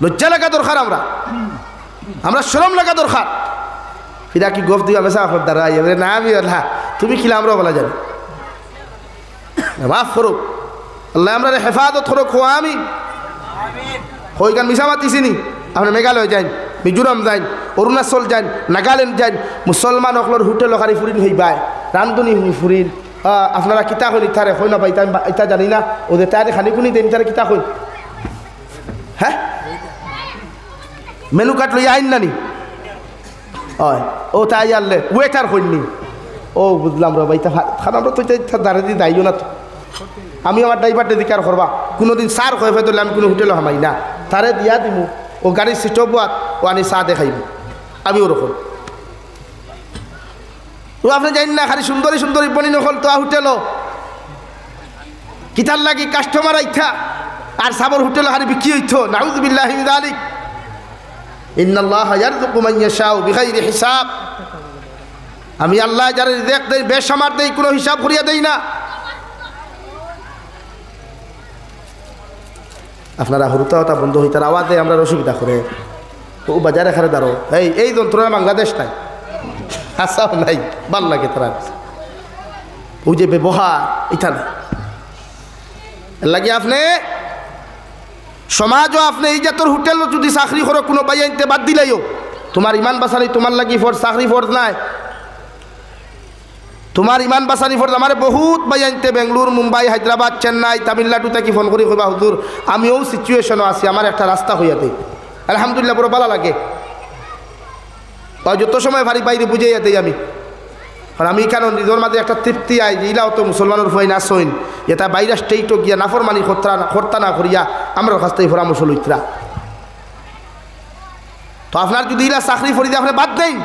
লজ্জা লাগা দরকার, আমরা শরম লাগা দরকার। ফিরা কি গোফ দিও মেসা আপনার দ্বারা ইয়ে না আমি হ্যাঁ তুমি খিলা আমরা বলা যাবে মাফ করুক আল্লাহ, আমরা হেফাজত করুক। হো আমি হইগান মিশা মাতিছিনি। আপনি মেঘালয় যান, মিজোরাম যান, অরুণাচল যান, নাগাল্যান্ড যান, মুসলমান অকলর হোটেল খারি ফুরিন হইবাই, রান্ধনি ফুরিন, আপনারা কিতা হইন ইতারে হই না পাই ইতা জানি না, ওদের তারে খানি খুনি দেন ইতারে কিতা হইন, হ্যাঁ মেনু কার্ড লইয়া আইন নানি, হয় ও তাই আনলে ওয়েটার হইনি, ও বুঝলাম রে ভাই খানা আমরা তো দাঁড়িয়ে দিয়ে দাইও না তো, আমি আমার ড্রাইভারটা দিকার করবা কোনোদিন সার হয়ে ফেলে আমি কোনো হোটেলে হামাই না, তারে দিয়া দিমু, ও গাড়ির সিটপ ও আনি চা দেখাইব, আমি ওরকম। তো আপনি জানেন না খালি সুন্দরী সুন্দরী বনি নকল তো হোটেলও কিতার লাগি কাস্টমার আইথা আর সাবর হোটেল খালি বিক্রি হইতো, নাউযুবিল্লাহি মিন যালিক। ইন্নাল্লাহা ইয়ারযুকু মান ইয়াশাউ বিগাইরি হিসাব, আমি আল্লাহ যারা রিজিক দেই বেসামার দেই, কোনো হিসাব করিয়া দেই না। আপনারা হরুতা বন্ধ হইতার আওয়াজ দেয়, আমরা অসুবিধা করে ও বাজারে খারে দাঁড়ো, এই যন্ত্রণা বাংলাদেশ নাই, আসাও নাই, ভাল লাগে তারা ওই যে ব্যবহার এটা না লাগে। আপনি সমাজও আপনি এই জাতর হোটেল যদি চাকরি করো কোনো বাই আনতে বাদ দিলাইও, তোমার ইমান বাঁচানি তোমার লাগি ফর চাকরি ফর্জ নাই, তোমার ইমান বাঁচানি ফর্জ। আমার বহুত বাই আনতে বেঙ্গলোর, মুম্বাই, হায়দ্রাবাদ, চেন্নাই, তামিলনাডু থেকে ফোন করি কইবা হুজুর আমিও সিচুয়েশনও আছি, আমার একটা রাস্তা হইয়া দেই, আলহামদুলিল্লাহ বড় ভালো লাগে, যত সময় ভারী বাইরে বুঝাইয়া দেই আমি। আর আমি কেন নিজের মাঝে একটা তৃপ্তি আই যে ইলাও তো মুসলমানের ভয় না সইন, এটা বাইরে স্টেটও গিয়া নাফরমানি কর্তা না করিয়া আমার কাছ থেকে পরামর্শ লইতরা। তো আপনার যদি ইলা চাকরি ফরি দিয়ে আপনি বাদ দেন,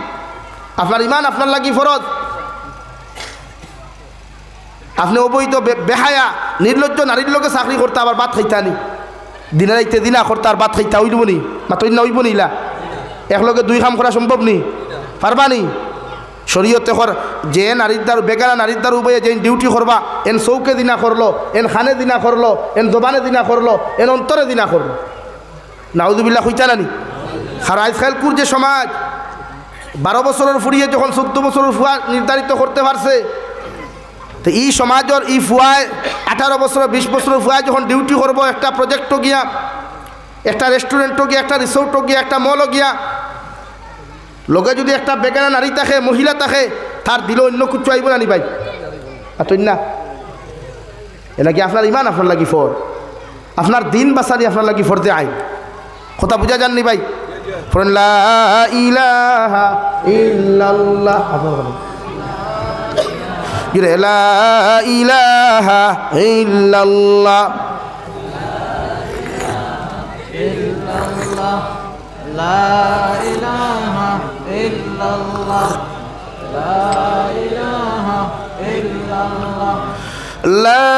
আপনার ইমান আপনার লাগি ফরজ, আপনি অবৈধ বেহায়া নির্লজ্জ নারীর লোকে চাকরি করতে আবার বাদ খাইতা নি, দিনে রাইতে দিনা করতে আর বাদ খাইতা হইব নি, মাত্র না হইব নি, ইলা একলগে দুই কাম করা সম্ভব নি, পারবা নি? শরীয়তে কর যে নারীর দ্বার বেগানা নারীর দ্বার উভয়ে যে ডিউটি করবা, এন চৌকে দিনা করলো, এন খানে দিনা করলো, এন দোবানে দিনা করলো, এন অন্তরে দিনা করলো, নাউযুবিল্লাহ হইতা নানি। আর আজকাল কুর যে সমাজ 12 বছরের ফুরিয়ে যখন 14 বছরের ফুয়া নির্ধারিত করতে পারছে, তো এই সমাজের এই ফুয়ায় 18 বছর 20 বছরের ফুয়ায় যখন ডিউটি করবো, একটা প্রজেক্টও গিয়া, একটা রেস্টুরেন্টও গিয়া, একটা রিসোর্টও গিয়া, একটা মলও গিয়া, লোকে যদি একটা বেগানা নারী থাকে, মহিলা থাকে, তার দিল অন্য কিছু আইব না নি ভাই? আর তুই না এটা কি আপনার ইমান আপনার লাগি ফর, আপনার দিন বাঁচানি আপনার লাগি ফরজে আইন, কথা বুঝা যাননি ভাই? লা ইলাহা ইল্লাল্লাহ, লা ইলাহা ইল্লাল্লাহ লা ইলাহা ইল্লাল্লাহ লা ইলাহা ইল্লাল্লাহ লা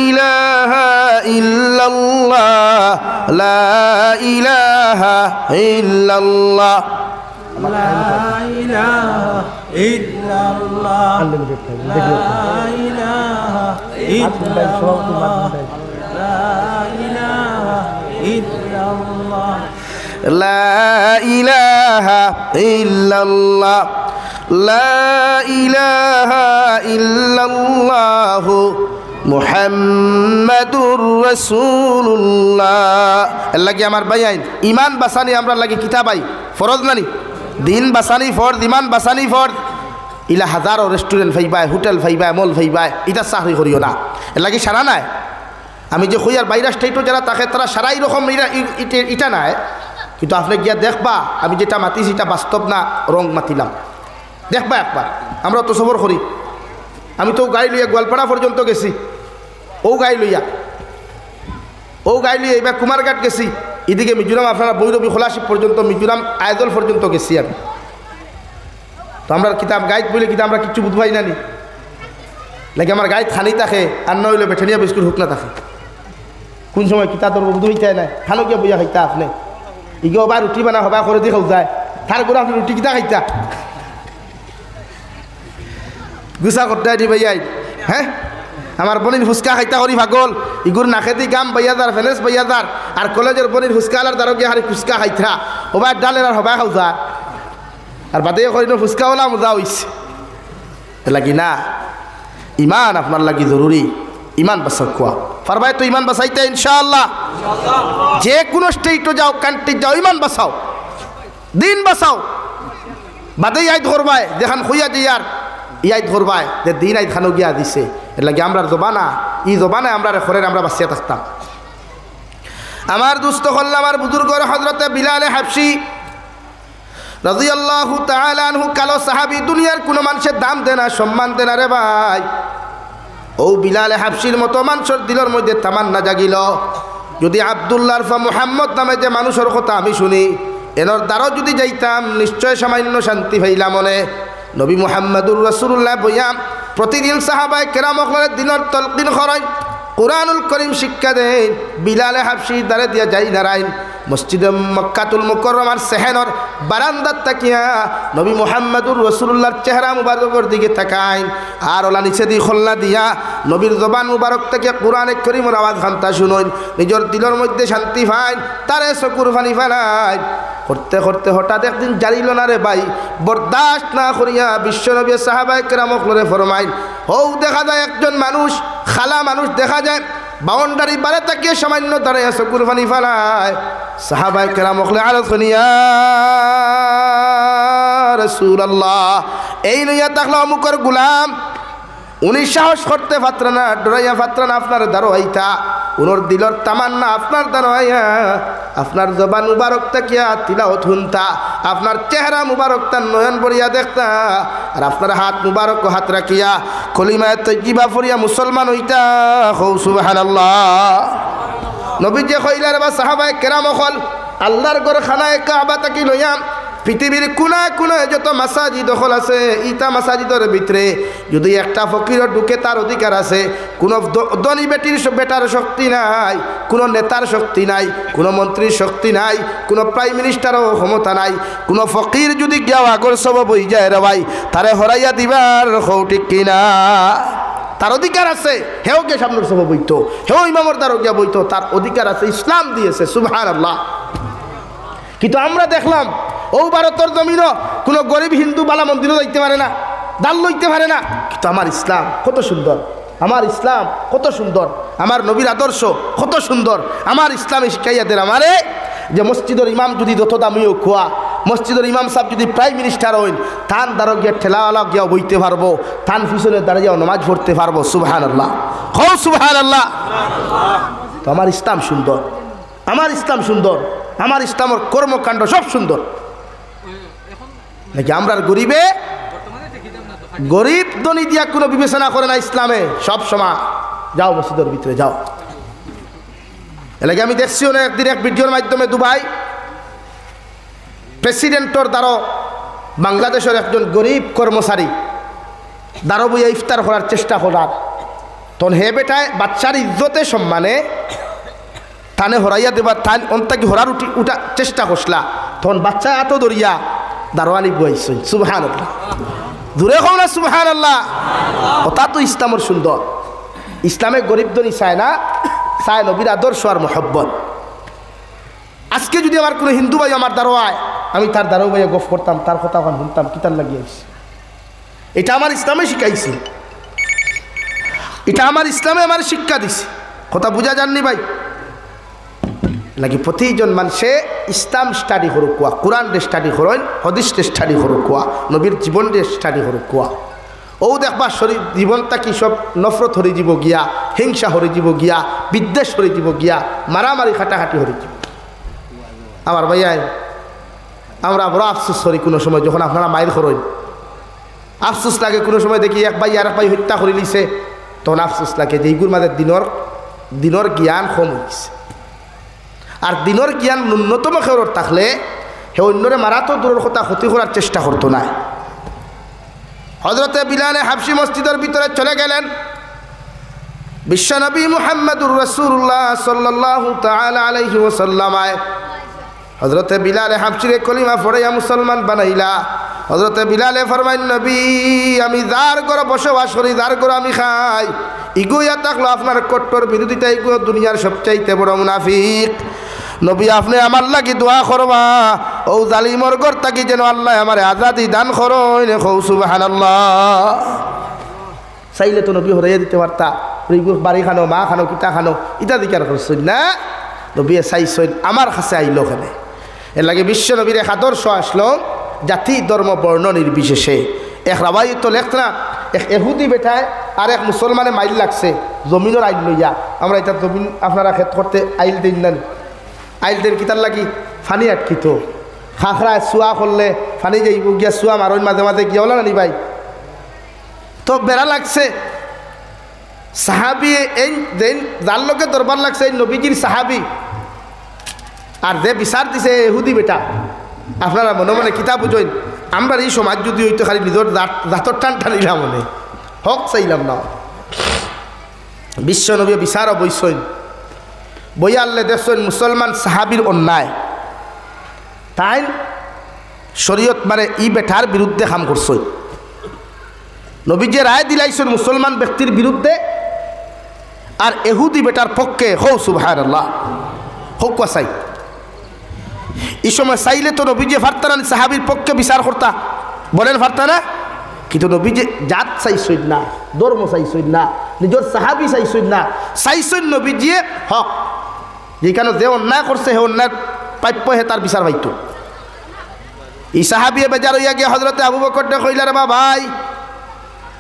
ইলাহা ইল্লাল্লাহ লা ইলাহা ইল্লাল্লাহ লা ইলাহা ইল্লাল্লাহ লা ইলাহা ইল্লাল্লাহ লা ইলাহা ইল্লাল্লাহ লা ইলাহা ইল্লাল্লাহ লা ইলাহা ইল্লাল্লাহ মুহাম্মাদুর রাসূলুল্লাহ। এর লাগি আমার ভাই আইন ইমান বাসানি আমরা লাগি কিতাব আই ফরজ নানি দিন বাসানি ফরজ ইমান বাসানি ফরজ ইলা হাজারো রেস্টুরেন্ট ফাইবাই হোটেল ফাইবাই মল ফাইবাই এটা চাকরি করিও না। এর লাগি সারা নাই আমি যে কই আর বাইরা স্টেটও যারা থাকে তারা সারাই রকম ইটা নাই, কিন্তু আপনি গিয়া দেখবা আমি যেটা মাতিছি এটা বাস্তব না রং মাতিলাম, দেখবা একবার। আমরা তো সফর করি, আমি তো গাড়ি লইয়া গোয়ালপাড়া পর্যন্ত গেছি, ও গাড়ি লইয়া এবার কুমারঘাট গেছি, এদিকে মিজোরাম আপনারা বৈরবী খোলাশিপ পর্যন্ত মিজোরাম আয়দল পর্যন্ত গেছি আমি। তো আমরা কিতাব গাইড বলে কিতাব আমরা কিচ্ছু বুঝবাই না নি লাগে আমার গাইড খানি থাকে আর না হইলে বেঠানিয়া বিস্কুট হুক না থাকে। কোন সময় কিতা তোর বুধ হইতে নাই খানো গিয়া বইয়া খাইতা আপনি ইগে আবার রুটি বানা হবা করে দিয়ে খাও যায় তার করে আপনি রুটি কিতা খাইতা গুছা করতে দি ভাইয়াই। হ্যাঁ আমার বনির ফুচকা খাইতা করি ভাগল ইগুর নাখেতি গাম বাইয়াদার ফেনেস বাইয়াদার আর কলেজের বনির ফুচকা আলার দ্বারা গিয়ে হারি ফুচকা খাইতা ওবার ডালের আর হবা খাও যা আর বাদে করি ফুচকা ওলা মজা হইছে লাগি না। ইমান আপনার লাগি জরুরি, ইমান বাসা খোয়া পারবাই তো ইমান বাসাইতে ইনশাআল্লাহ। যে কোনো স্টেটে যাও কান্ট্রি যাও ইমান বাসাও দিন বাসাও বাদে আই ধরবাই দেখান খুইয়া যে আর ইয়াই ধরবাই যে দিন আই খানো গিয়া দিছে এর লাগে আমরা জবানা ই জবানায় আমরা খরের আমরা বাঁচিয়া থাকতাম। আমার দুস্থ হল আমার বুজুর্গর হজরতে বিলালে হাবশি রাদিয়াল্লাহু তাআলা আনহু কালো সাহাবী, দুনিয়ার কোনো মানুষের দাম দেনা সম্মান দেনা রে ভাই। ও বিলালে হাবশির মতো মানুষের দিলের মধ্যে তামান্না জাগিল যদি আব্দুল্লাহ আরফা মুহাম্মদ নামে যে মানুষের কথা আমি শুনি এনর দ্বারাও যদি যাইতাম নিশ্চয় সামান্য শান্তি পাইলাম মনে। নবী মুহাম্মদুর রাসূলুল্লাহ বইয়া প্রতিদিন সাহাবায়ে কেরামদের দিনের তলকিন করেন, কুরআনুল করিম শিক্ষা দেন। বিলালে হাবশি দ্বারে দিয়া যাই নারায়ণ মসজিদে মক্কাতুল মুকাররমার সেহেনর বারান্দার তাকিয়া নবী মুহাম্মদুর রাসূলুল্লাহর চেহারা মুবারকের দিকে তাকাইন আর ওলা নিচে দি খোলনা দিয়া নবীর জবান মুবারক থেকে কোরআনে কারীমের আওয়াজ খান্তা শুনুন, নিজের দিলের মধ্যে শান্তি পায়, তারে চকুর পানি ফেলায়। করতে করতে হঠাৎ একদিন জারিল না রে ভাই, বরদাস্ত না করিয়া বিশ্বনবী সাহাবায়ে কেরামক লরে ফরমাইন, ও দেখা যায় একজন মানুষ খালা মানুষ দেখা যায় বাউন্ডারি বারে তাকিয়ে সামান্য দাঁড়াইয়া চকুর পানি ফেলায়। সাহাবায়ে কেরামকলে আরজ করিয়া রাসূলুল্লাহ এই লইয়া থাকলো অমুকর গুলাম, উনি সাহস করতে পাত্রা না ডরাইয়া পাত্রা না আপনার দ্বারো আইতা, উনোর দিলর তামান্না আপনার দ্বারো আইয়া আপনার জবান মুবারক তাকিয়া তিলাওয়াত শুনতা, আপনার চেহারা মুবারক তার নয়ন বড়িয়া দেখতা আর আপনার হাত মুবারক হাত রাখিয়া কলিমা তাইয়্যিবা ফরিয়া মুসলমান হইতা। হৌ সুবহানাল্লাহ। নবী যে কইলার বা সাহাবায়ে কেরাম হল আল্লাহর ঘর খানায় কাবা তাকি লইয়া পৃথিবীর কোনায় কোনায় যত মাসাজিদ দখল আছে ইটা মাসাজিদের ভিতরে যদি একটা ফকির ঢুকে তার অধিকার আছে। কোনো ধনী বেটার শক্তি নাই, কোনো নেতার শক্তি নাই, কোনো মন্ত্রীর শক্তি নাই, কোনো প্রাইম মিনিস্টারও ক্ষমতা নাই। কোনো ফকির যদি গিয়া আগর সব বই যায় রে ভাই তারে হরাইয়া দিবার হৌ ঠিক কিনা? তার অধিকার আছে, হেও গিয়ে সামনের সব বইতো, হেও ইমামর দ্বারও গিয়া বইতো, তার অধিকার আছে, ইসলাম দিয়েছে। সুবহানাল্লাহ। কিন্তু আমরা দেখলাম ও ভারতের জমিন কোনো গরিব হিন্দু বালা মন্দিরও যাইতে পারে না, দাল লইতে পারে না। কিন্তু আমার ইসলাম কত সুন্দর, আমার ইসলাম কত সুন্দর, আমার নবীর আদর্শ কত সুন্দর। আমার ইসলামে শিখাইয়া দেন আমারে যে মসজিদের ইমাম যদি যত দামিও খোয়া, মসজিদের ইমাম সাহেব যদি প্রাইম মিনিস্টার হইন তান দ্বারা গিয়া ঠেলাওয়ালা গিয়া বইতে পারবো, তান পিছনের দ্বারা গিয়া নামাজ পড়তে পারবো। সুবহানাল্লাহ, হো সুবহানাল্লাহ। তো আমার ইসলাম সুন্দর, আমার ইসলাম সুন্দর, আমার ইসলামের কর্মকাণ্ড সব সুন্দর। নাকি আমরা গরিবে গরিব ধনী দিয়া কোনো বিবেচনা করে না ইসলামে। সব সময় যাও মসজিদের ভিতরে যাও। এলাকা আমি দেখছি একদিন এক ভিডিওর মাধ্যমে দুবাই প্রেসিডেন্টর দ্বারা বাংলাদেশের একজন গরিব কর্মচারী দ্বারা বইয়া ইফতার করার চেষ্টা করার তখন হে বেটায় বাচ্চার ইজ্জতে সম্মানে থানে হরাইয়া দেবার থান অন্তাকি হরার উঠা চেষ্টা করছিলা তখন বাচ্চা এত দরিয়া দারোয়ানি বইছেন সুবহানাল্লাহ দূরে হোক না সুবহানাল্লাহ ওটা তো ইসলামের সুন্দর ইসলামে গরিব ধনী চায় না চায় নবীর আদর্শ আর মহব্বত আজকে যদি আমার কোনো হিন্দু ভাই আমার দারোয়ায় আমি তার দারোয়া ভাইয়া গফ করতাম তার কথা ওখানে শুনতাম কিতার লাগিয়েছি এটা আমার ইসলামে শিখাইছি এটা আমার ইসলামে আমার শিক্ষা দিছে কথা বুঝা যাননি ভাই লাগি প্রতিজন মানুষে ইসলাম স্টাডি করুক কোয়া কোরআন ডে স্টাডি করেন হদিস ডে স্টাডি করুক কোয়া নবীর জীবন ডে স্টাডি করুক কোয়া ও দেখবা শরীর জীবনটা কি সব নফরত হরে যাব গিয়া হিংসা হরে যাব গিয়া বিদ্বেষ হরে যাব গিয়া মারামারি খাটাখাটি হরে যাব আমার ভাইয়াই আমরা বড় আফসোস করি কোনো সময় যখন আপনারা মাইর করেন আফসোস লাগে কোনো সময় দেখি এক ভাই আর এক ভাই হত্যা করে নিছে তখন আফসোস লাগে যে এইগুলোর মাঝে দিনের জ্ঞান কম হয়েছে আর দিনের জ্ঞান ন্যূনতম খেরত থাকলে হে অন্যরে মারা তো দূরের কথা ক্ষতি করার চেষ্টা করতো না হযরতে বিলালে হাবশী মসজিদের ভিতরে চলে গেলেন বিশ্বনবী মুহাম্মদুর রাসূলুল্লাহ সাল্লাল্লাহু তাআলা আলাইহি ওয়াসাল্লাম হযরতে বিলালে হাবশীরে কলিমা পড়াইয়া মুসলমান বানাইলা হযরতে বিলালে ফরমাইন নবী আমি যার ঘরে বসবাস করি যার ঘরে আমি খাই ইগুয়া থাকলো আপনার কট্টর বিরোধিতা ইগু দুনিয়ার সবচাইতে বড় মুনাফিক নবী আপনি আমার লাগি দোয়া করবা ও জালিমর ঘর থাকি যেন আল্লাহ আমার আজাদি দান করেন সুবহানাল্লাহ চাইলে তো নবী হরাইয়া দিতে পারতা বাড়ি খানো মা খানো কিতা খানো ইটা দিকার করছেন না নবী চাইছেন আমার কাছে আইলো ওখানে এর লাগে বিশ্ব নবীর এক আদর্শ আসলো জাতি ধর্ম বর্ণ নির্বিশেষে এক রাবাই তো লেখ না এক এহুদি বেটায় আর এক মুসলমানে মাইল লাগছে জমিনের আইল লইয়া আমরা এটা জমিন আপনারা ক্ষেত করতে আইল দিন না আইল দেন কিতার লাগি ফানি আটকিত খাখরায় চুয়া করলে ফানি যাইব গিয়া চুয়া মারণ মাঝে মাঝে গিয়া হলো নানি ভাই তো বেড়া লাগছে সাহাবি এই যার লোকে দরবার লাগছে এই নবীজির সাহাবি আর যে বিচার দিছে এহুদি বেটা আপনারা মনে মনে কিতাব বুঝেন আমরা এই সমাজ যদি হইতো খালি নিজের জাতর টান টানিলাম মনে হক চাইলাম না বিশ্ব নবী বিচার বইসইন বইয়া আল্লে দেখছেন মুসলমান সাহাবির অন্যায় তাই শরীয়ত মানে ই বেটার বিরুদ্ধে কাম করছই নবী যে রায় দিলাইছেন মুসলমান ব্যক্তির বিরুদ্ধে আর এহুদি বেটার পক্ষে হৌ সুবহানাল্লাহ হোক চাই এই সময় চাইলে তো নবী যে ফারতা না সাহাবির পক্ষে বিচার করতা বলেন ফারতা না কিন্তু নবী যে জাত চাইছেন না ধর্ম চাইছেন না নিজের সাহাবি চাইছেন না চাইছেন নবী যে হক যেখানে যে অন্যায় করছে হে অন্যায় প্রাপ্য হে তার বিচার পাইত এই সাহাবিয়ে বেজার হইয়া গিয়ে হযরতে আবু বকর কইলা রে ভাই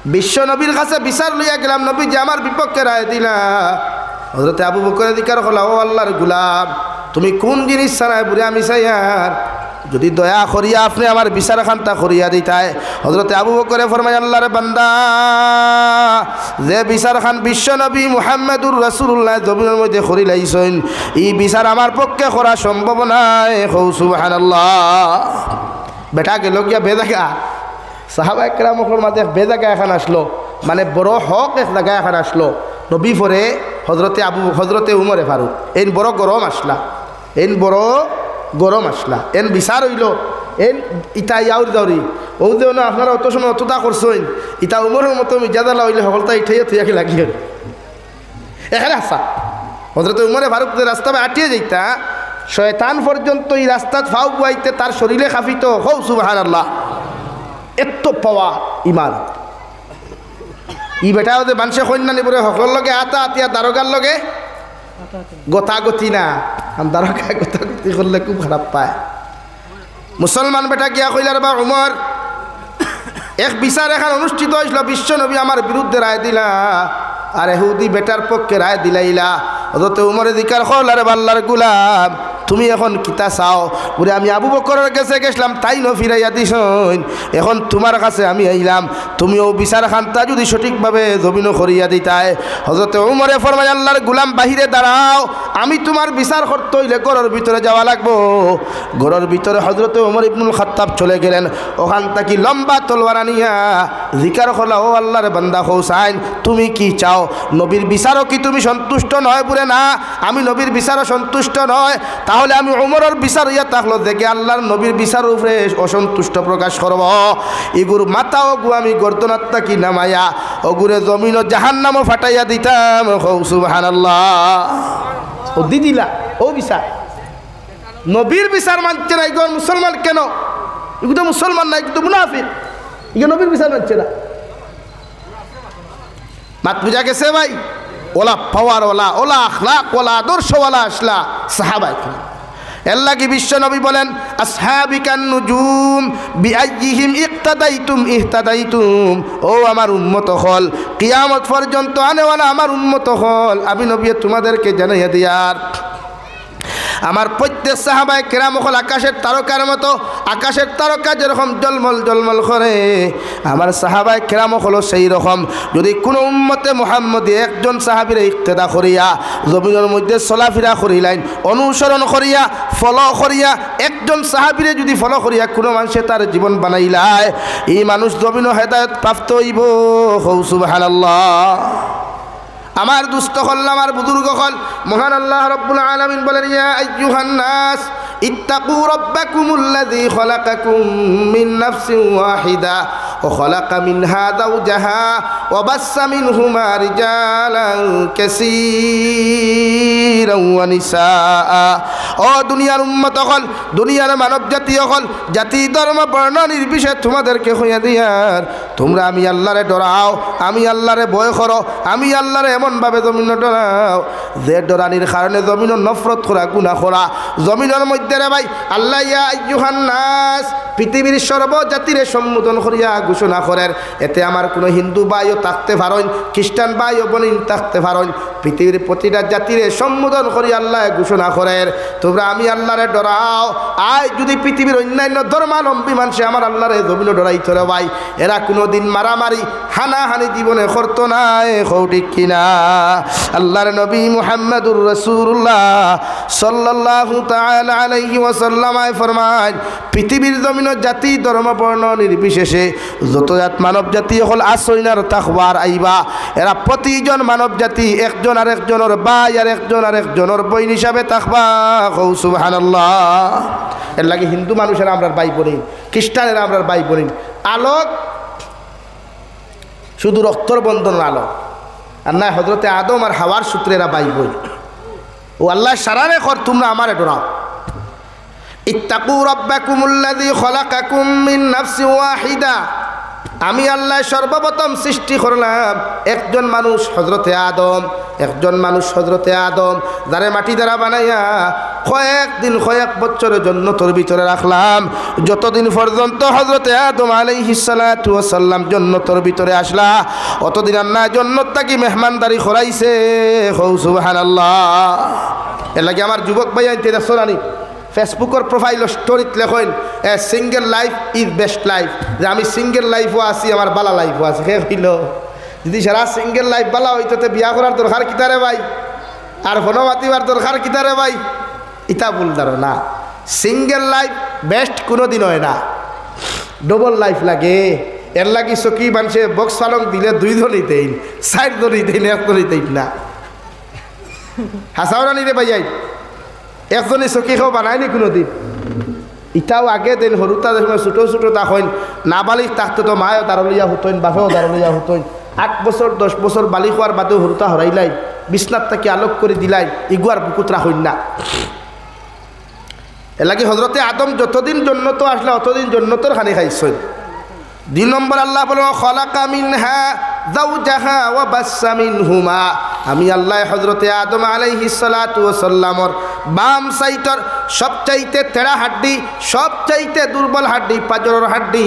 বিশ্ব নবীর কাছে বিচার লইয়া গেলাম নবী যে আমার বিপক্ষে রায় দিলা হযরতে আবু বকরের দিকার হলো ও আল্লাহর গোলাম তুমি কোন জিনিস ছাড়াই বুড়ে আমি চাই আর যদি দয়া করিয়া আপনি আমার বিচার খান্তা করিয়া দিতায় হযরতে আবু বকরে ফরমায় আল্লাহর বান্দা যে বিচার খান বিশ্ব নবী মুহাম্মদুর রাসূলুল্লাহ জমিনের মধ্যে করি লাইছেন এই বিচার আমার পক্ষে করা সম্ভব নয় সুবহানাল্লাহ বেটা গেল গিয়া বেজাগা সাহাবা একরামের মাঝে বেজাগা এখন আসলো মানে বড় হক এক জায়গা এখন আসলো নবী পরে হজরতে উমরে ফারুক এন বড় গরম আসলা এন বড় গরম আসলা এন বিচার হইল এন ইটা ইয়াউর দাউরি ও যে না আপনারা অত সময় অতটা করছেন ইটা উমরের মতো মিজাদালা হইলে সকলটা ইঠাইয়া থুয়াকে লাগিয়ে এখানে আসা হজরতে উমরে ফারুক যে রাস্তা আটিয়ে যাইতা শয়তান পর্যন্ত এই রাস্তাত ফাউ বুয়াইতে তার শরীরে খাফিত হৌ সুবহানাল্লাহ এত পাওয়া ইমান ই বেটা ওদের মানুষে কন্যানি পরে সকলের লগে আতা আতিয়া দারোগার লগে গতাগতি না দারোগা গতাগতি করলে খুব খারাপ পায় মুসলমান বেটা গিয়া কইলার বা উমর এক বিচার এখন অনুষ্ঠিত হয়েছিল বিশ্ব নবী আমার বিরুদ্ধে রায় দিলা আর এহুদি বেটার পক্ষে রায় দিলাইলা হযরতে উমরে দিকার কইলার আল্লাহর গোলাম তুমি এখন কিতা চাও? বলে আমি আবু বকরের কাছে গেছিলাম, তাই ন ফিরাইয়া দিছইন, এখন তোমার কাছে আমি আইলাম, তুমিও বিচার খান্তা যদি সঠিকভাবে জমিনও করিয়া দিতাই। হযরত উমরে ফরমায়, আল্লাহর গোলাম বাহিরে দাঁড়াও, আমি তোমার বিচার করতে হইলে ঘরের ভিতরে যাওয়া লাগবো। ঘরের ভিতরে হযরত ওমর ইবনুল খাত্তাব চলে গেলেন। ওখান থেকে লম্বা তলোয়ার আনিয়া জিকার করলা, ও আল্লাহর বান্দা হোসাইন, তুমি কি চাও? নবীর বিচারও কি তুমি সন্তুষ্ট নয়? বলে না, আমি নবীর বিচারও সন্তুষ্ট নয়। তাহলে আমি ওমরের বিচার ইয়া থাকলো দেখে আল্লাহর নবীর বিচারের উপরে অসন্তুষ্ট প্রকাশ করব। এগুর মাথা ওগু আমি গর্দনাত্তা কি নামাইয়া ওগুরে জমিন ও জাহান্নামও ফাটাইয়া দিতাম। সুবহানাল্লাহ। ও দিদিলা ও বিচার, নবীর বিচার মানছে না এগুলো মুসলমান কেন? এগুলো তো মুসলমান না, এগুলো তো মুনাফিক, এগুলো নবীর বিচার মানছে না। মাত বুঝা গেছে ভাই? ওলা পাওয়ার ওলা, ওলা আখলাক ওলা, আদর্শওয়ালা আসলা সাহাবায়ে কেরাম। এর লাগি বিশ্ব নবী বলেন, আসহাবিকান নুজুম বিআইয়িহিম ইক্তাদাইতুম ইহতাদাইতুম। ও আমার উম্মত হল, কিয়ামত পর্যন্ত আনেওয়ালা আমার উম্মত হল, আমি নবী তোমাদেরকে জানাইয়া দিয়ার। আমার প্রত্যেক সাহাবায়ে কেরাম হল আকাশের তারকার মতো, আকাশের তারকা যেরকম জলমল জলমল করে, আমার সাহাবায়ে কেরাম হলো সেই রকম। যদি কোনো উম্মতে মুহাম্মদী একজন সাহাবীর ইক্তেদা করিয়া জমিনের মধ্যে চলাফেরা করিলাইন, অনুসরণ করিয়া ফলো করিয়া, একজন সাহাবীরে যদি ফলো করিয়া কোনো মানুষে তার জীবন বানাইলায়, এই মানুষ জমিনও হেদায়েত প্রাপ্ত হইব। সুবহানাল্লাহ। আমার দুস্থ হল, আমার বুজুর্গ হল, মহান আল্লাহ রাব্বুল আলামিন বলেন, ইয়া আইয়ুহান নাস ইত্তাকু রাব্বাকুমুল্লাযী খালাকাকুম মিন নাফসিন ওয়াহিদা ওয়া খালাকা মিনহা যাওজাহা ওয়া বাসসা মিনহুমা রিজালান কাসীরান ওয়া নিসাআ। ও দুনিয়ার উম্মত হল, দুনিয়ার মানব জাতি হল, জাতি ধর্ম বর্ণ নির্বিশেষে তোমাদেরকে হইয়া দিয়ার, তোমরা আমি আল্লাহরে ডরাও, আমি আল্লাহরে ভয় করো, আমি আল্লাহরে এমনভাবে জমিন ডরাও যে ডরানির কারণে জমিন নফরত করা, গুনাহ করা। জমিনের মধ্যে রে ভাই আল্লাহ ইয়া আইয়ুহান নাস পৃথিবীর সর্বজাতিরে সম্বোধন করিয়া ঘোষণা করেন, এতে আমার কোনো হিন্দু ভাইও থাকতে পারেন, খ্রিস্টান ভাইও বোন থাকতে পারেন, পৃথিবীর প্রতিটা জাতিরে সম্বোধন করি আল্লাহ ঘোষণা করেন, তোমরা আমি আল্লাহরে ডরাও। আয় যদি পৃথিবীর অন্যান্য ধর্মাবলম্বী মানুষে আমার আল্লাহরে জমিন ডরাইতে রে ভাই, এরা কোনোদিন মারামারি হানাহানি জীবনে করতো না। ঠিক কিনা? আল্লাহর নবী মুহাম্মদুর রাসূলুল্লাহ সাল্লাল্লাহু তাআলা আলাইহি ওয়াসাল্লাম ফরমান, পৃথিবীর জমিন জাতি ধর্ম বর্ণ নির্বিশেষে যত জাত মানব জাতি হল আসইনার তাকওয়ার আইবা, এরা প্রতিজন মানব জাতি একজন আর একজনের ভাই আর একজন আর একজনের বোন হিসাবে থাকবা। সুবহানাল্লাহ। এর লাগে হিন্দু মানুষেরা আমরা ভাই বোন, খ্রিস্টানেরা আমরা ভাই বোন, আলোক শুধু রক্তর বন্ধনের আলোক, আর না হযরতে আদম আর হাওয়ার সূত্রেরা ভাই বোন। ও আল্লাহ সারারে কর, তোমরা আমারে ডরাও। ইত্তাকু রাব্বাকুমুল্লাযী খালাকাকুম মিন নাফসিন ওয়াহিদা, আমি আল্লাহ সর্বপ্রথম সৃষ্টি করলাম একজন মানুষ হযরতে আদম, একজন মানুষ হযরতে আদম, যারে মাটি দ্বারা বানাইয়া কয়েকদিন কয়েক বছরের জন্য তোর ভিতরে রাখলাম, যতদিন পর্যন্ত হযরতে আদম আলাইহিস সালাতু ওয়াস সালাম জান্নাতের ভিতরে আসলা, অতদিন আল্লাহ জান্নাত থেকে মেহমানদারি করাইছে। সুবহানাল্লাহ। এর লাগে আমার যুবক ভাই আইতে রাসূলানি ফেসবুকের প্রোফাইল স্টোরিত লেখেন, a single life is best life, যে আমি সিঙ্গেল লাইফও আছি, আমার বালা লাইফও আছে। হে হইল যদি সারা সিঙ্গেল লাইফ বালা হইতো তো বিয়া করার দরকার কিতারে ভাই, আর ফোনো মাতিবার দরকার কিতারে ভাই? ইতা ভুল ধারণা। সিঙ্গেল লাইফ বেস্ট কোনো দিন হয় না, ডবল লাইফ লাগে। এর লাগি চকি মানুষে বক্স পালং দিলে 2 ধরি দেন, 4 ধরি দেন, 1 ধরি দেন না। হাসাওরা নিরে ভাইয়াই একজনে চকি খাও বানায়নি কোনোদিন। ইটাও আগে দিন সৰুতা দেখুন ছোটো ছোটো তাকইন, নাবালিক থাকতে তো মায়ও দারলিয়া হতইন, বাপেও দারলিয়া হতইন। 8 বছর 10 বছর বালি খোয়ার বাদেও সৰুতা হরাইলাই, বিছনাত তাকে আলোক করে দিলাই, ইগুয়ার বুকুত রাখইন না। এর লাগে হযরতে আদম যতদিন জন্নত আসলে অতদিন জন্নতর খানি খাইছেন। 2 নম্বর আল্লাহ বলেন, খালাকা মিনহা যাওজাহা ওয়া বাসসা মিনহুমা, আমি আল্লাহ হযরতে আদম আলাইহিস সালাতু ওয়াস সালামর বাম সাইটর সবচাইতে তেড়া হাড্ডি, সবচাইতে দুর্বল হাড্ডি, পাজরের হাড্ডি,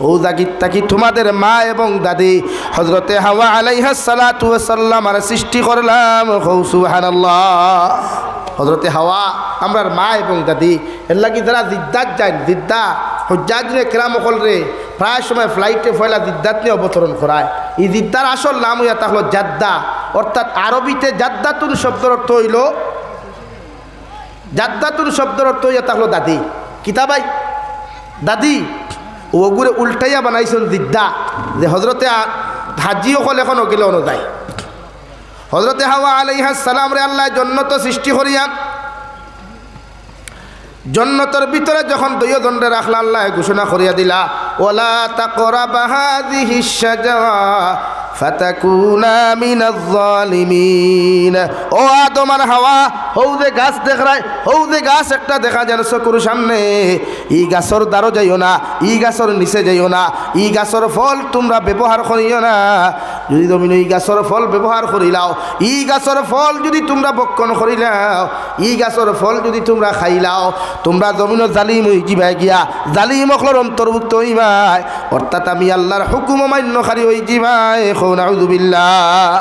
ও জাগির তাকি তোমাদের মা এবং দাদি হযরতে হাওয়া আলাইহিস সালাতু ওয়াস সালাম আর সৃষ্টি করলাম সুবহানাল্লাহ। হযরতে হাওয়া আমরার মা এবং দাদি এর লাগি যারা জিদ্দাত যায় জিদ্দা হুজ্জাজে কেরাম হলরে প্রায় সময় ফ্লাইটে ফয়লা জিদ্দাত নিয়ে অবতরণ করায়। এই জিদ্দার আসল নাম হইয়া তা হলো জাদ্দা, অর্থাৎ আরবিতে জাদ্দাতুন শব্দের অর্থ হইল জাদ্দাতুন শব্দের অর্থ হইয়া তা হলো দাদি। কিতাবাই দাদি ওগুলো উল্টাইয়া বানাইছেন জিদ্দা, যে হজরতে হাজিও হল এখনও গেলে অন যায়। হজরতে হাওয়া আলাইহিস সালাম রে আল্লাহ জন্নত সৃষ্টি করিয়া জন্নতের ভিতরে যখন দুইজনরে রাখলা আল্লাহ ঘোষণা করিয়া দিলা ওয়ালা তাকরাবা হাযিহিশ শাজারা ফাতাকুনা মিনাজ জালিমিন। ও আদম আর হাওয়া, হৌ যে গাছ দেখায়, হৌ যে গাছ একটা দেখা যায় চকুর সামনে, এই গাছর দ্বারও যাইও না, এই গাছর নিচে যাইও না, এই গাছর ফল তোমরা ব্যবহার করিও না। যদি তুমি এই গাছর ফল ব্যবহার করিলাও, এই গাছর ফল যদি তোমরা বক্ষণ করিলাও, এই গাছর ফল যদি তোমরা খাইলাও, তোমরা জমিন জালিম হই যাবাই গিয়া, জালিম অখলর অন্তর্ভুক্ত হইবাই, অর্থাৎ আমি আল্লাহর হুকুম অমান্যকারী হই যাবাই। নাউযু বিল্লাহ।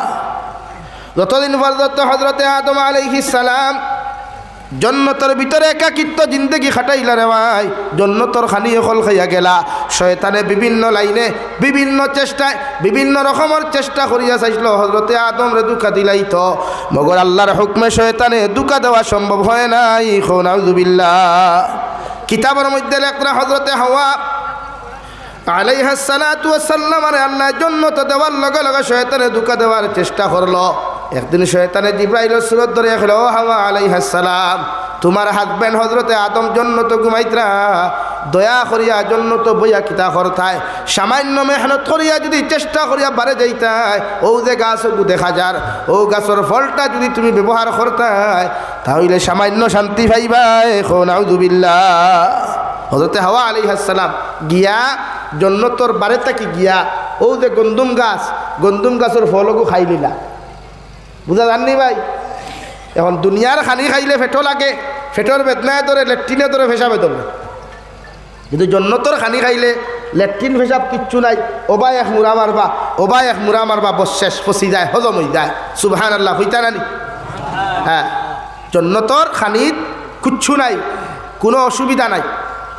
যতদিন পর্যন্ত হযরতে আদম আলাইহিস সালাম জন্নতের ভিতরে একাকিত্ব জিন্দেগি খাটাইলা রে ভাই, জন্নতর খানি হল খাইয়া গেলা, শয়তানে বিভিন্ন লাইনে বিভিন্ন চেষ্টায় বিভিন্ন রকমের চেষ্টা করিয়া চাইছিল হযরতে আদম রে দুঃখা দিলাইত, মগর আল্লাহর হুকমে শয়তানে দুঃখা দেওয়া সম্ভব হয় নাই। নাউযু বিল্লাহ। কিতাবের মধ্যে লেখা হযরতে হাওয়া আলাইহিস সালাতু ওয়াস সালাম আরে আল্লাহ জন্নত দেওয়ার লগে লগে শয়তানে দুঃখা দেওয়ার চেষ্টা করলো। একদিন শয়তানে জিবরাইলের সুরত ধরে খেলো, হাওয়া আলাইহিস সালাম তোমার হাজবেন্ড হযরতে আদম জন্নত ঘুমাইতরা, দয়া করিয়া জন্নত বইয়া কিতা করতায়, সামান্য মেহনত করিয়া যদি চেষ্টা করিয়া বারে যাইতায়, ও যে গাছ দেখা যার ও গাছের ফলটা যদি তুমি ব্যবহার করতায়, তাহলে সামান্য শান্তি পাইবাই। নাউযু বিল্লাহ। হযরতে হাওয়া আলাইহিস সালাম গিয়া জন্নতর বারে থাকি গিয়া ও যে গন্দুম গাছের ফলকও খাই নিলা। বুঝা জাননি ভাই? এখন দুনিয়ার খানি খাইলে ফেটো লাগে, ফেটোর বেদনায় ধরে, লেট্রিনে ধরে, ফেসাবে ধরে, কিন্তু জন্নতর খানি খাইলে লেট্রিন ফেসাব কিচ্ছু নাই, ওবাই এক মুড়া মারবা, ওবাই এক মুড়া মারবা, বস শেষ ফসি যায়, হজম হয়ে যায়। সুবহানাল্লাহ হইতা নানি? হ্যাঁ, জন্নতর খানির কিচ্ছু নাই, কোনো অসুবিধা নাই,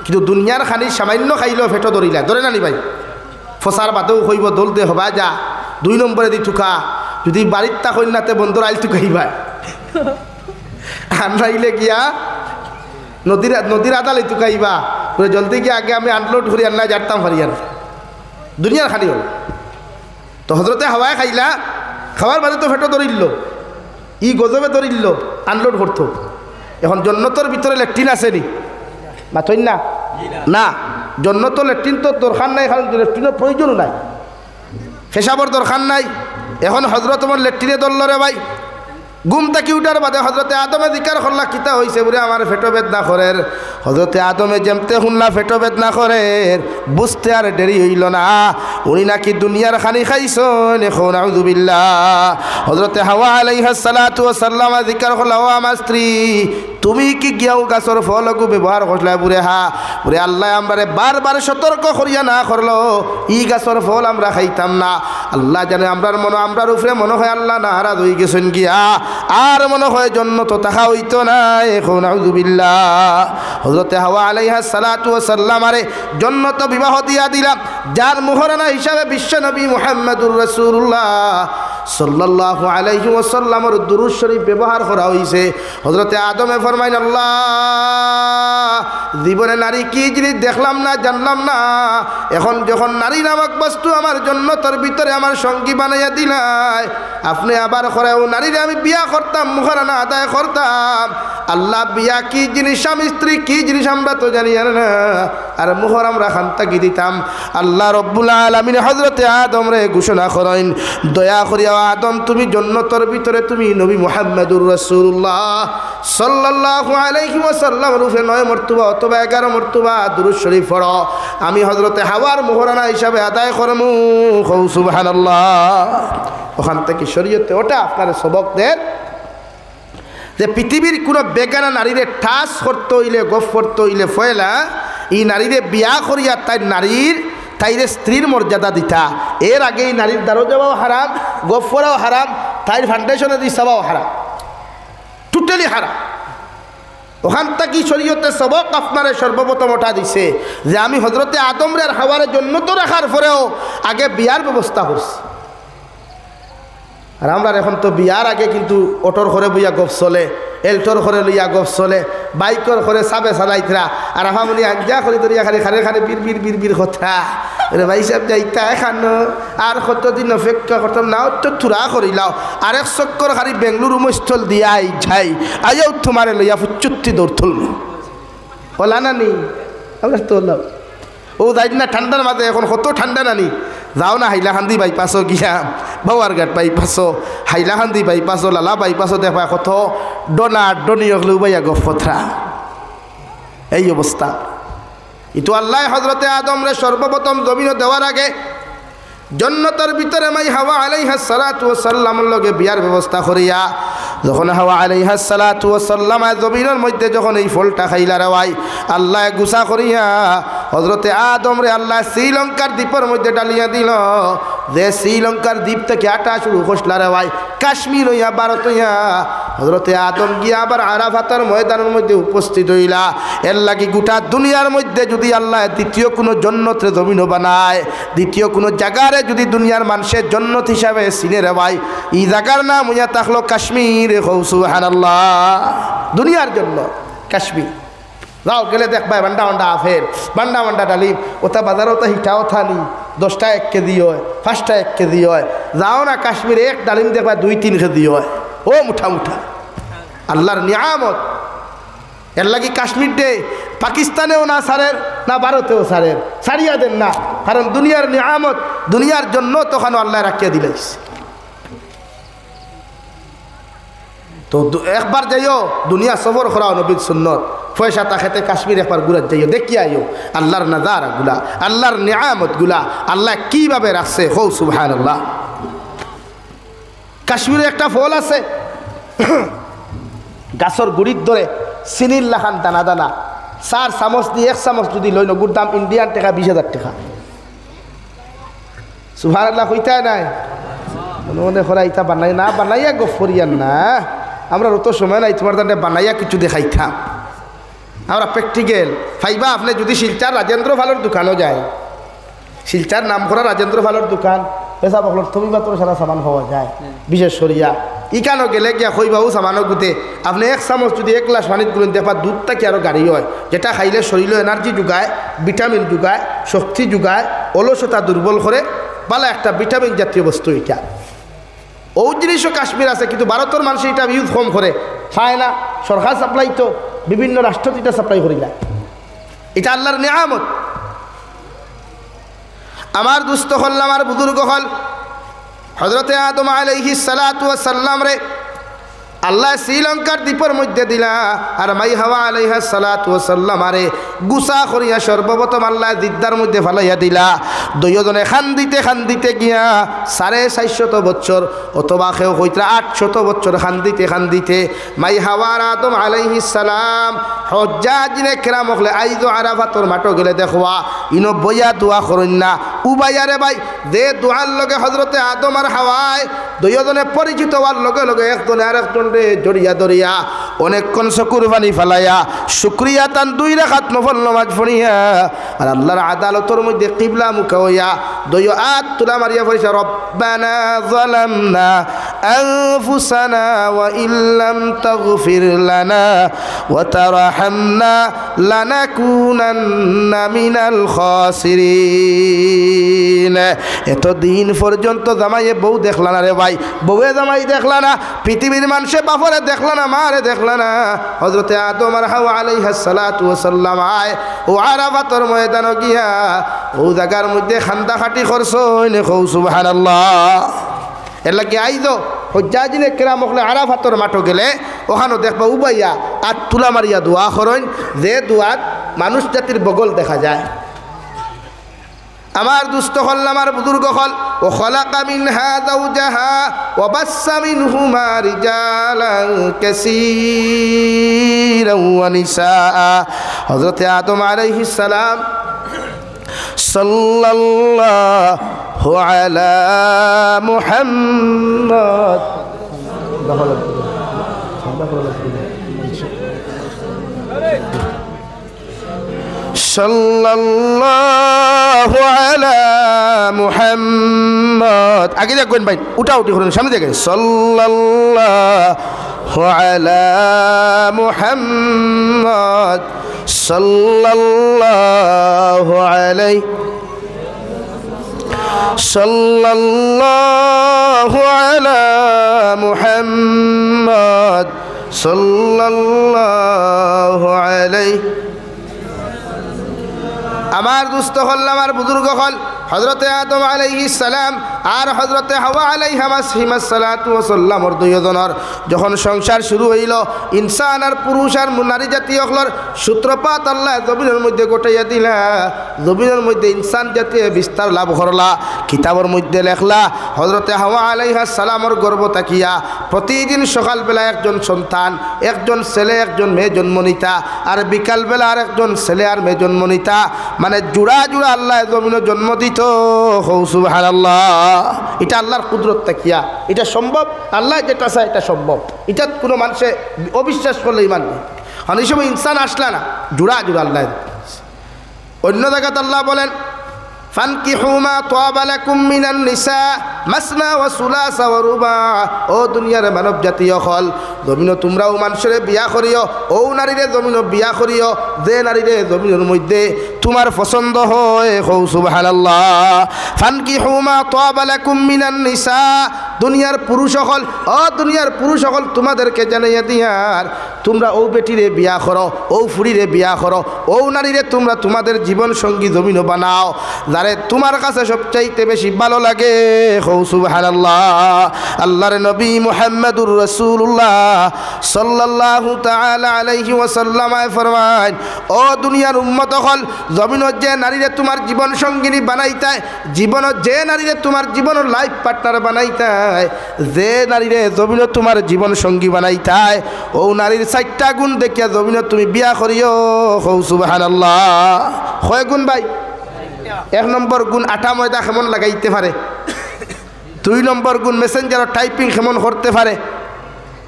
কিন্তু দুনিয়ার খানি সামান্য খাইলেও ফেটো ধরিলা, ধরে নানি ভাই? ফসার বাদেও কইব দলতে হবা যা, 2 নম্বরে দি ঠুকা, যদি বাড়ির তা কন্যাতে বন্ধুর আইল ঠুকাইবা, আনরাইলে গিয়া নদীর আদালে ঠুকাইবা, জলদি গিয়ে আগে আমি আনলোড করি আন্না জারতাম ফারিয়ান, দুনিয়ার খানি হল। তো হজরতে হাওয়ায় খাইলা, খাওয়ার বাদে তো ফেটো ধরিল, ই গজবে ধরিল, আনলোড করতো। এখন জন্নতর ভিতরে ল্যাট্রিন আছে নি? মাথইন না না, জন্নত ল্যাট্রিন তো দরকার নাই, কারণ ল্যাট্রিনের প্রয়োজনও নাই, ফেসাবর দরকার নাই। এখন হজরত আমার ল্যাট্রিনে ধরল রে ভাই, ঘুম থাকি উঠার বাদে হজরতে আদমে জিকার করলা কিতা হয়েছে বলে আমার ফেটো বেদনা করের। হজরতে আদমে যেমতে শুনলা ফেটো বেদনা করের, বুঝতে আর দেরি হইল না, উনি নাকি দুনিয়ার খানি খাইছেন। এখন নাউযু বিল্লাহ। হজরতে হাওয়া আলাইহিস সালাতু ওয়াস সালাম জিকার করলা, ও আমার স্ত্রী তুমি কি গিয়াও গাছর ফলকু ব্যবহার করলা? বুড়ে হা, বুড়ে আল্লাহ আমরারে বারবার সতর্ক করিয়া না করলো, ই গাছর ফল আমরা খাইতাম না। আল্লাহ জানে আমরার আমরার উপরে মনে হয় আল্লাহ নারাজ হয়ে গেছেন গিয়া, আর মনে হয় জন্নত তাহা হইতো না। এখন নাউযু বিল্লাহ। হযরতে হাওয়া আলাইহিস সালাতু ওয়াস সালাম আরে জন্নত বিবাহ দিয়া দিলাম, যার মোহরানা হিসাবে বিশ্ব নবী মুহাম্মদুর রাসূলুল্লাহ সাল্লাল্লাহু আলাইহি ওয়াসাল্লামের দুরূদ শরীফ ব্যবহার করা হইছে। হযরতে আদমে ফরমাইন, আল্লাহ জীবনে নারী কি জিনিস দেখলাম না, জানলাম না, এখন যখন নারী নামক বস্তু আমার জন্নতের ভিতরে আমার সঙ্গী বানাইয়া দিলাই, আপনি আবার করেও নারীরে আমি বিয়া করতাম, মুখারানা আদায় করতাম। আল্লাহ বিয়া কি জিনিস, স্বামী স্ত্রী কি জিনিস আমরা তো জানি না, আর মুহর আমরা খান্তাকি দিতাম। আল্লাহ রব্বুল আলামিন হযরতে আদম রে ঘোষণা করেন, দয়া করিয়া আদম তুমি জন্নতের ভিতরে তুমি নবী মুহাম্মদুর রাসূলুল্লাহ সাল্লাল্লাহু আলাইহি ওয়াসাল্লাম রূপে 9 মর্তবা অথবা 11 মর্তবা দুরূদ শরীফ পড়ো, আমি হযরতে হাওয়ার মোহরানা হিসাবে আদায় করমু। সুবহানাল্লাহ। ওখান থেকে শরীয়তে ওটা আপনার সবক দেন যে পৃথিবীর কোনো বেগানা নারীরে ঠাস করতে হইলে, গফ করতে হইলে ফয়লা এই নারীরে বিয়া করিয়া তাই তাইরে স্ত্রীর মর্যাদা দিতা। এর আগেই নারীর দ্বারও যাওয়াও হারাম, গপ করাও হারাম, তাইর ফাউন্ডেশনে দিয়ে চাওয়াও হারাম, টোটালি হারাম। ওখান থেকে শরীয়তে সবক আপনারে সর্বপ্রথম ওঠা দিছে যে আমি হজরতে আদমরে আর হাওয়ারে জন্য তো রাখার পরেও আগে বিয়ার ব্যবস্থা করছি। আর আমরা এখন তো বিয়ার আগে কিন্তু অটোর ঘরে বইয়া গপ চলে, এলটোর ঘরে লইয়া গপ চলে, বাইকর ঘরে চাবে চালাইতরা, আর আমামনি আজ্ঞা করি ধরিয়া খালি খারে খারে বীর বীর বীর বীর কথা রে ভাই সাহেব যাইতা এখানো আর কতদিন অপেক্ষা করতাম না তো থুরা করিলাও আর এক চক্কর খালি বেঙ্গলুরু মস্থল দিয়াই যাই আজও তোমারে লইয়া ফুচুত্তি দৌড় তুলব ওলা নানি আমরা তো ও যাই না ঠান্ডার মাঝে এখন কত ঠান্ডা নানি যাও না হাইলাকান্দি বাইপাসও গিয়া বাওয়ারঘাট বাইপাসও হাইলাকান্দি বাইপাসও লালা বাইপাসও দেখা কত ডনা ডনি হলেও বাইয়া গফথরা এই অবস্থা। ইতো আল্লাহ হজরতে আদমরে সর্বপ্রথম জমিন দেওয়ার আগে জন্নতের ভিতরে মাই হাওয়া আলাইহিস সালাতু ওয়াস সালামের লগে বিয়ার ব্যবস্থা করিয়া যখন হাওয়া আলাইহিস সালাতু ওয়াস সালাম জমিনের মধ্যে যখন এই ফলটা খাইলা রেওয়াই আল্লাহ গুসা করিয়া হজরতে আদমরে আল্লাহ শ্রীলঙ্কার দ্বীপের মধ্যে ডালিয়া দিল। যে শ্রীলঙ্কার দ্বীপ থেকে আটা শুরু খসলা রেওয়াই কাশ্মীর হইয়া ভারত হইয়া হজরতে আদম গিয়া আবার আরাফাতের ময়দানের মধ্যে উপস্থিত হইলা। এর লাগি গোটা দুনিয়ার মধ্যে যদি আল্লাহ দ্বিতীয় কোনো জন্নতের জমিনও বানায়, দ্বিতীয় কোনো জায়গারে যদি দুনিয়ার মানুষের জন্নত হিসাবে চিনে রে ভাই এই জায়গার নাম হইয়া থাকলো কাশ্মীর। সুবহানাল্লাহ, দুনিয়ার জন্য কাশ্মীর। যাও গেলে দেখবাই বান্ডা বান্ডা আফের বান্ডা বান্ডা ডালিম ওটা বাজারও তো হিটাও থানি 10টা 1 কেজি হয়, 5টা 1 কেজি হয়। যাও না কাশ্মীরে এক ডালিম দেখবা 2-3 কেজি হয়। ও মুঠা মুঠা আল্লাহর নিয়ামত। এর লাগি কাশ্মীর ডে পাকিস্তানেও না সারের না ভারতেও সারের, সারিয়া দেন না, কারণ দুনিয়ার নিয়ামত দুনিয়ার জন্য তখন আল্লাহ রাখিয়া দিলাইছে। তো একবার যাইও দুনিয়া সফর করাও নবীর সুন্নত, পয়সা তাকাতে কাশ্মীর একবার ঘুরাত যাইও, দেখি আইও আল্লাহর নাজারা গুলা, আল্লাহর নিয়ামত গুলা আল্লাহ কিভাবে রাখছে। হো সুবহানাল্লাহ। কাশ্মীরে একটা ফল আছে গাছর গুড়ির ধরে চিনির লাখান দানা দানা 4 চামচ দিয়ে 1 চামচ যদি লইন গুড় দাম ইন্ডিয়ান টাকা 20,000 টাকা। সুবহানাল্লাহ কইতা নাই মনে করা ইটা বানাই না বানাইয়া গফরিয়ান না, আমরা অত সময় নাই তোমার দাঁড়ে বানাইয়া কিছু দেখাইতাম। আমরা প্র্যাকটিক্যাল ফাইবা। আপনি যদি শিলচার রাজেন্দ্র ভালোর দোকানও যায়, শিলচার নাম করা রাজেন্দ্র ভালোর দোকান পেশা বকল তুমি মাত্র সারা সামান পাওয়া যায় বিশেষ সরিয়া ইকানো গেলে গিয়া খইবাবু সামানো গুতে আপনি 1 চামচ যদি 1 গ্লাস পানিত গুলেন দেখবা দুধ থাকি আরও গাড়ি হয়, যেটা খাইলে শরীরে এনার্জি যোগায়, ভিটামিন যোগায়, শক্তি যোগায়, অলসতা দুর্বল করে, ভালো একটা ভিটামিন জাতীয় বস্তু। এটা ও জিনিসও কাশ্মীর আছে, কিন্তু ভারতের মানুষ এটা ইউজ কম করে, খায় না। সরকার সাপ্লাই তো বিভিন্ন রাষ্ট্র এটা সাপ্লাই করি না। এটা আল্লাহর নিয়ামত। আমার দুস্থ হল আমার বুজুর্গ হল হজরতে আদম আলাইহিস সালাতু ওয়াস সালাম রে আল্লাহ শ্রীলঙ্কার দ্বীপের মধ্যে দিলা, আর মাই হাওয়া আলাইহিস সালাতু ওয়াস সালাম আরে গুসা করিয়া সর্বপ্রথম আল্লাহ দিদার মধ্যে ফালাইয়া দিলা। দুইজনে খান্দিতে গিয়া 450 বছর অথবা কেউ হইতা 800 বছর খান্দিতে মাই হাওয়ার আদম আলাইহিস সালাম হজ্জাজিনে কেরাম হলে আইজো আরাফাতর মাঠো গেলে দেখবা ইনো বইয়া দোয়া করেন না উবাইয়ারে ভাই যে দোয়ার লগে হজরতে আদম আর হাওয়ায় দুইজনে পরিচিত হওয়ার লগে লগে একজনে আর একজনরে জড়িয়া ধরিয়া অনেকক্ষণ চকুর পানি ফেলাইয়া শুক্রিয়া তান 2 রাকাত নফল নামাজ পড়িয়া আর আল্লাহর আদালতের মধ্যে কিবলা মুখ হইয়া 2 হাত তুলা মারিয়া পড়িয়া রব্বানা যালামনা আনফুসানা ওয়া ইল্লাম তাগফির লানা ওয়া তারহামনা লানাকুনান্না মিনাল খাসিরিন। এতদিন পর্যন্ত জামাইয়ে বউ দেখলা না রে ভাই, বউয়ে জামাই দেখলা না, পৃথিবীর মানুষে বাপরে দেখলা না, মারে দেখলা না। হযরতে আদম আর হাওয়া আলাইহিস সালাতু ওয়াস সালাম আয় ও আরাফাতের ময়দানে গিয়া ও জায়গার মধ্যে খান্দা খাটি করছইন। কও সুবহানাল্লাহ। এর লাগি আইজো হজ্জাজিনে কেরাম হলে আরাফাতের মাঠো গেলে ওখানে দেখবা উবাইয়া আর তুলা মারিয়া দোয়া করেন, যে দোয়াত মানুষ জাতির বগল দেখা যায়। আমার দুস্থ হল আমার বুজুর্গ হল ও খলাকা মিনহা যাওজাহা ওয়া বাসসা মিনহুমা রিজালান কাসীরান ওয়া নিসা। হযরতে আদম আলাইহিস সালাম সাল্লাল্লাহু আলা মুহাম্মদ সাল্লাল্লাহু আলা মুহাম্মদ আগে দেখবেন ভাই উঠা উঠি করুন সামনে দেখেন সাল্লাল্লাহু আলা মুহাম্মদ সাল্লাল্লাহু আলাইহি সাল্লাল্লাহু আলা মুহাম্মদ সাল্লাল্লাহু আলাইহি আমার দুস্থ হল আমার বুজুর্গ হল হযরতে আদম আলাইহিস সালাম আর হযরতে হাওয়া আলাইহিস সালাতু ওয়াস সালামর দুইজনের যখন সংসার শুরু হইল ইনসান আর পুরুষ আর নারী জাতি হলর সূত্রপাত আল্লাহ জমিনের মধ্যে গোটাইয়া দিলা জমিনের মধ্যে ইনসান জাতীয় বিস্তার লাভ করলা কিতাবের মধ্যে লেখলা হযরতে হাওয়া আলাইহিস সালামর গর্ভ থাকিয়া প্রতিদিন সকালবেলা একজন সন্তান একজন ছেলে একজন মেয়ে জন্ম নিতা আর বিকালবেলা আর একজন ছেলে আর মেয়ে জন্ম নিতা মানে জোড়া জোড়া আল্লাহ জমিনে জন্ম দিত সুবহানাল্লাহ এটা আল্লাহর কুদরত তাকিয়া এটা সম্ভব আল্লাহ যেটা চায় এটা সম্ভব এটা কোনো মানুষে অবিশ্বাস করলে ইমান নেই আর এই সময় ইনসান আসলা না জোড়া জোড়া আল্লাহ অন্য জায়গাতে আল্লাহ বলেন ফানকিহু মা তাবা লাকুম মিনান নিসা মাসনা ওয়া সুলাসা ওয়া রুবা ও দুনিয়ার মানব জাতীয় হল জমিনো তোমরাও মানুষের বিয়া করিও ও নারীরে জমিনো বিয়া করিও যে নারীরে জমিনের মধ্যে তোমার পছন্দ হয় হৌ সুবহানাল্লাহ ফানকিহু মা তাবা লাকুম মিনান নিসা দুনিয়ার পুরুষ হল ও দুনিয়ার পুরুষ হল তোমাদেরকে জানাইয়া দিয়ার তোমরা ও বেটিরে বিয়া করো ও ফুরিরে বিয়া করো ও নারীরে তোমরা তোমাদের জীবন সঙ্গী জমিনো বানাও যারে তোমার কাছে সবচাইতে বেশি ভালো লাগে হৌ সুবহানাল্লাহ আল্লাহর নবী মুহাম্মদুর রাসূলুল্লাহ সাল্লাল্লাহু তাআলা আলাইহি ওয়াসাল্লাম ফরমায় ও দুনিয়ার উম্মত হল জমিনত যে নারীরে তোমার জীবন সঙ্গিনী বানাইতায় জীবনত যে নারীরে তোমার জীবনের লাইফ পার্টনার বানাইতায় যে নারীরে জমিনত তোমার জীবন সঙ্গী বানাইতায় ও নারীর 4টা গুণ দেখিয়া জমিনত তুমি বিয়া করিও হৌ সুবহানাল্লাহ কয় গুণ ভাই 1 নম্বর গুণ আটা ময়দা কেমন লাগাইতে পারে 2 নম্বর গুণ মেসেঞ্জার টাইপিং কেমন করতে পারে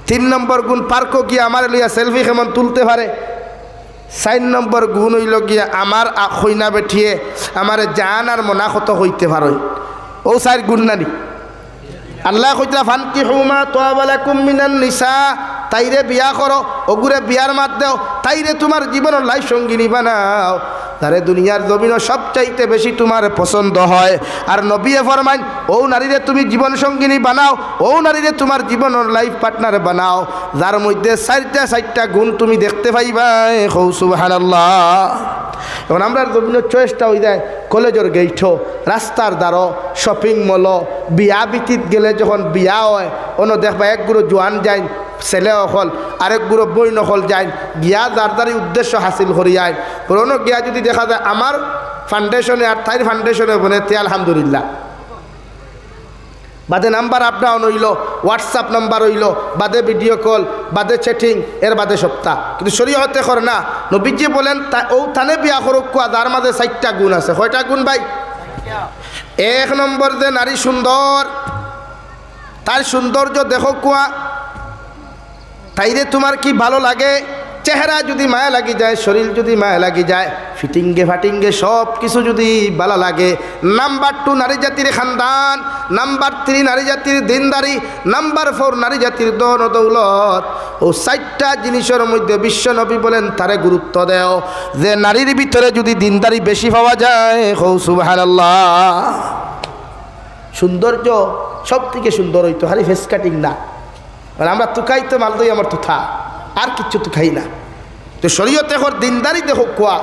3 নম্বর গুণ পার্কও গিয়ে আমার লইয়া সেলফি কেমন তুলতে পারে 4 নম্বর গুণ হইল গিয়া আমার হইনা বেঠিয়ে আমার জান আর মনা কত হইতে পারে ও 4 গুণ নানি আল্লাহ কইতরা ফানকিহু মা তাবা লাকুম মিনান নিসা তাইরে বিয়া করো ওগুরে বিয়ার মাত দাও তাইরে তোমার জীবনের লাইফ সঙ্গিনী বানাও তারে দুনিয়ার জমিনও সবচাইতে বেশি তোমার পছন্দ হয় আর নবীয়ে ফরমাইন ও নারীরে তুমি জীবন সঙ্গিনী বানাও ও নারীরে তোমার জীবনের লাইফ পার্টনার বানাও যার মধ্যে 4টা গুণ তুমি দেখতে পাইবা হৌ সুবহানাল্লাহ এখন আমরা জমিনের চয়েসটা হয়ে যায় কলেজের গেইঠো রাস্তার দ্বারো শপিং মল বিয়া বিতিত গেলে যখন বিয়া হয় অন্য দেখবা এক গুঁড়ো জোয়ান যায় ছেলে অকল আরেক গুঁড়ো বই নকল যায় গিয়া যার দ্বারা উদ্দেশ্য হাসিল করিয়ায় পুরনো গিয়া যদি দেখা যায় আমার ফাউন্ডেশনে আর তাইর ফাউন্ডেশনে বলে তে আলহামদুলিল্লাহ বাদে নাম্বার আপ ডাউন হইল হোয়াটসঅ্যাপ নাম্বার হইল বাদে ভিডিও কল বাদে চ্যাটিং এর বাদে সপ্তাহ কিন্তু শরীয়তে করে না নবীজি বলেন ও থানে বিয়া করুক কুয়া যার মাঝে 4টা গুণ আছে কয়টা গুণ ভাই 1 নম্বর যে নারী সুন্দর তার সৌন্দর্য দেখো কুয়া তাইরে তোমার কি ভালো লাগে চেহারা যদি মায়া লাগি যায় শরীর যদি মায়া লাগি যায় ফিটিংগে ফাটিংগে সব কিছু যদি ভালো লাগে নাম্বার 2 নারী জাতির খানদান নাম্বার 3 নারী জাতির দিনদারি নাম্বার 4 নারী জাতির ধন দৌলত ও 4টা জিনিসের মধ্যে বিশ্ব নবী বলেন তারে গুরুত্ব দেও যে নারীর ভিতরে যদি দিনদারি বেশি পাওয়া যায় হৌ সুবহানাল্লাহ সৌন্দর্য সব থেকে সুন্দর হইতো খালি ফেস কাটিং না মানে আমরা তুকাই তো মালদই আমার তুথা আর কিচ্ছু তো খাই না তো শরীয়তে কর দিনদারি দেখো কোয়া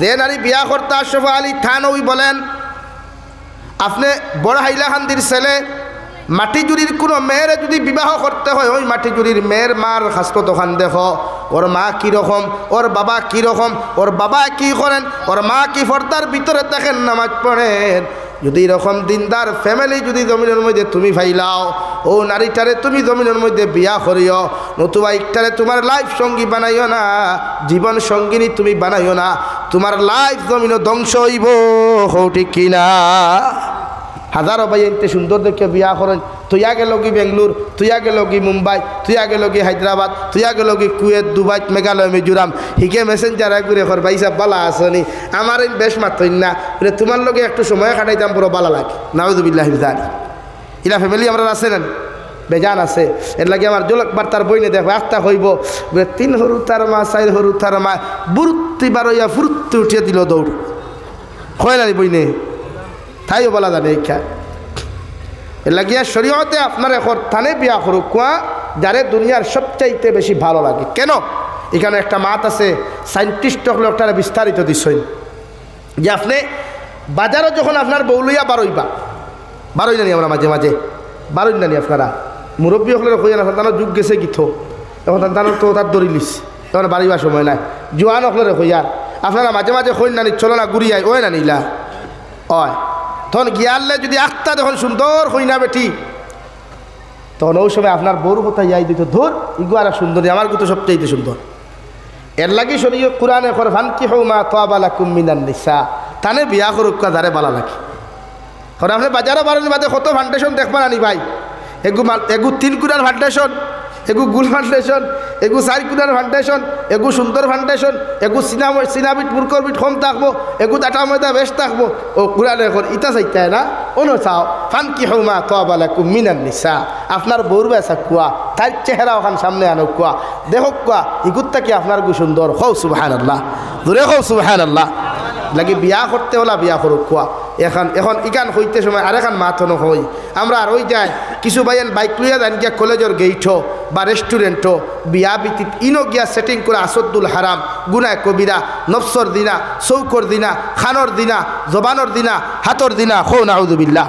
যে নারী বিয়া করতে আশরাফ আলী থানবী বলেন আপনি বড় হাইলাকান্দির ছেলে মাটিজুরির কোনো মেয়েরে যদি বিবাহ করতে হয় ওই মাটিজুরির মেয়ের মার হাসপাত দোকান দেখো ওর মা কীরকম ওর বাবা কীরকম ওর বাবা কী করেন ওর মা কি পর্দার ভিতরে দেখেন নামাজ পড়েন যদি এরকম দিনদার ফ্যামিলি যদি জমিনের মধ্যে তুমি ফাইলাও ও নারীটারে তুমি জমিনের মধ্যে বিয়া করিও নতুবা একটারে তোমার লাইফ সঙ্গী বানাইও না, জীবন সঙ্গিনী তুমি বানাইও না, তোমার লাইফ জমিনও ধ্বংস হইব। ঠিক কিনা? হাজারো ভাই এনতে সুন্দর দেখে বিয়া করেন, তুইয়া গেল কি বেঙ্গলোর, তুইয়া গেল কি মুম্বাই, তুইয়া গেল কি হায়দ্রাবাদ, তুইয়া গেল কি কুয়েত, দুবাই, মেঘালয়, মিজোরাম, হিকে মেসেঞ্জার ঘুরে ঘর ভাই সাহেব বালা আসনি, আমার এই বেশ মাত্রই না, তোমার লগে একটু সময় কাটাইতাম বড় বালা লাগে। নাউযুবিল্লাহি মিন যালিক। ইলা ফ্যামিলি আমরা আছে না? বেজান আছে। এর লাগে আমার জলকবার তার বইনে দেখো একটা হইব 3 হরু তার মা, 4 হরু তার মা, বুরুত্তি বারইয়া ফুরুত্তি উঠিয়ে দিল দৌড়। হয় না বইনে? তাইও বলা যাবে এইখা। এর লাগিয়া শরীয়তে আপনার এখন থানে বিয়া করুক কোয়া যারে দুনিয়ার সবচাইতে বেশি ভালো লাগে। কেন? এখানে একটা মাত আছে, সাইন্টিস্ট হলে একটা বিস্তারিত দিচ্ছেন যে আপনি বাজারে যখন আপনার বৌলইয়া বারোই নানি, আমরা মাঝে মাঝে বারোই নানি আপনারা মুরব্বী হলে কইয়া না তার যুগ গেছে গীত, এখন তার তো তার দড়ি লিস, তখন বাড়িবার সময় নাই। জোয়ান হলে কইয়ার আপনারা মাঝে মাঝে কই নানি চলো না ঘুরি আয়, ওই না নিলা হয়, তখন গিয়ারলে যদি একটা যখন সুন্দর হই না বেটি, তখন ওই সময় আপনার বউর কথা ইয়াই দিত, ধর ইগু আর সুন্দরী, আমার কিন্তু সবচেয়ে সুন্দর। এর লাগি শরীয় কোরআনে কর ফানকি হৌ মা তাবা লাকুম মিনান নিসা, তানে বিয়া করুক যারে বালা লাগে। কারণ আপনি বাজারে বাড়ানি বাদে কত ফাউন্ডেশন দেখবেন আনি ভাই, এগু 3 কুড়ার ফাউন্ডেশন, এগু গুল ফাউন্ডেশন, এগু 4 কুড়ার ফাউন্ডেশন, এগু সুন্দর ফাউন্ডেশন, এগু সিনাবিট মুরকরবিট কম থাকবো, এগু ডাটা ময়দা বেশ থাকবো। ও কুরআনে এখন ইটা চাইতে না অনু চাও ফানকি হৌ মা তাবা লাকুম মিনান নিসা, আপনার বউর বেসা কুয়া, তার চেহারা ওখান সামনে আনো কুয়া, দেখো কুয়া ইগুতটা কি আপনার গু সুন্দর, হৌ সুবহানাল্লাহ, দূরে হৌ সুবহানাল্লাহ। লাগে বিয়া করতে হলা বিয়া করুক কুয়া। এখন ইকান হইতে সময় আর এখন মাথনো হই আমরা আর ওই যায় কিছু ভাইয়ের বাইক লইয়া যান গিয়া কলেজের গেইটও বা রেস্টুরেন্টও বিয়া বিতিত ইনো গিয়া সেটিং করে আসদ্দুল হারাম, গুনায় কবিরা, নফসর দিনা, চৌকর দিনা, খানর দিনা, জবানর দিনা, হাতর দিনা, হো নাউযুবিল্লাহ।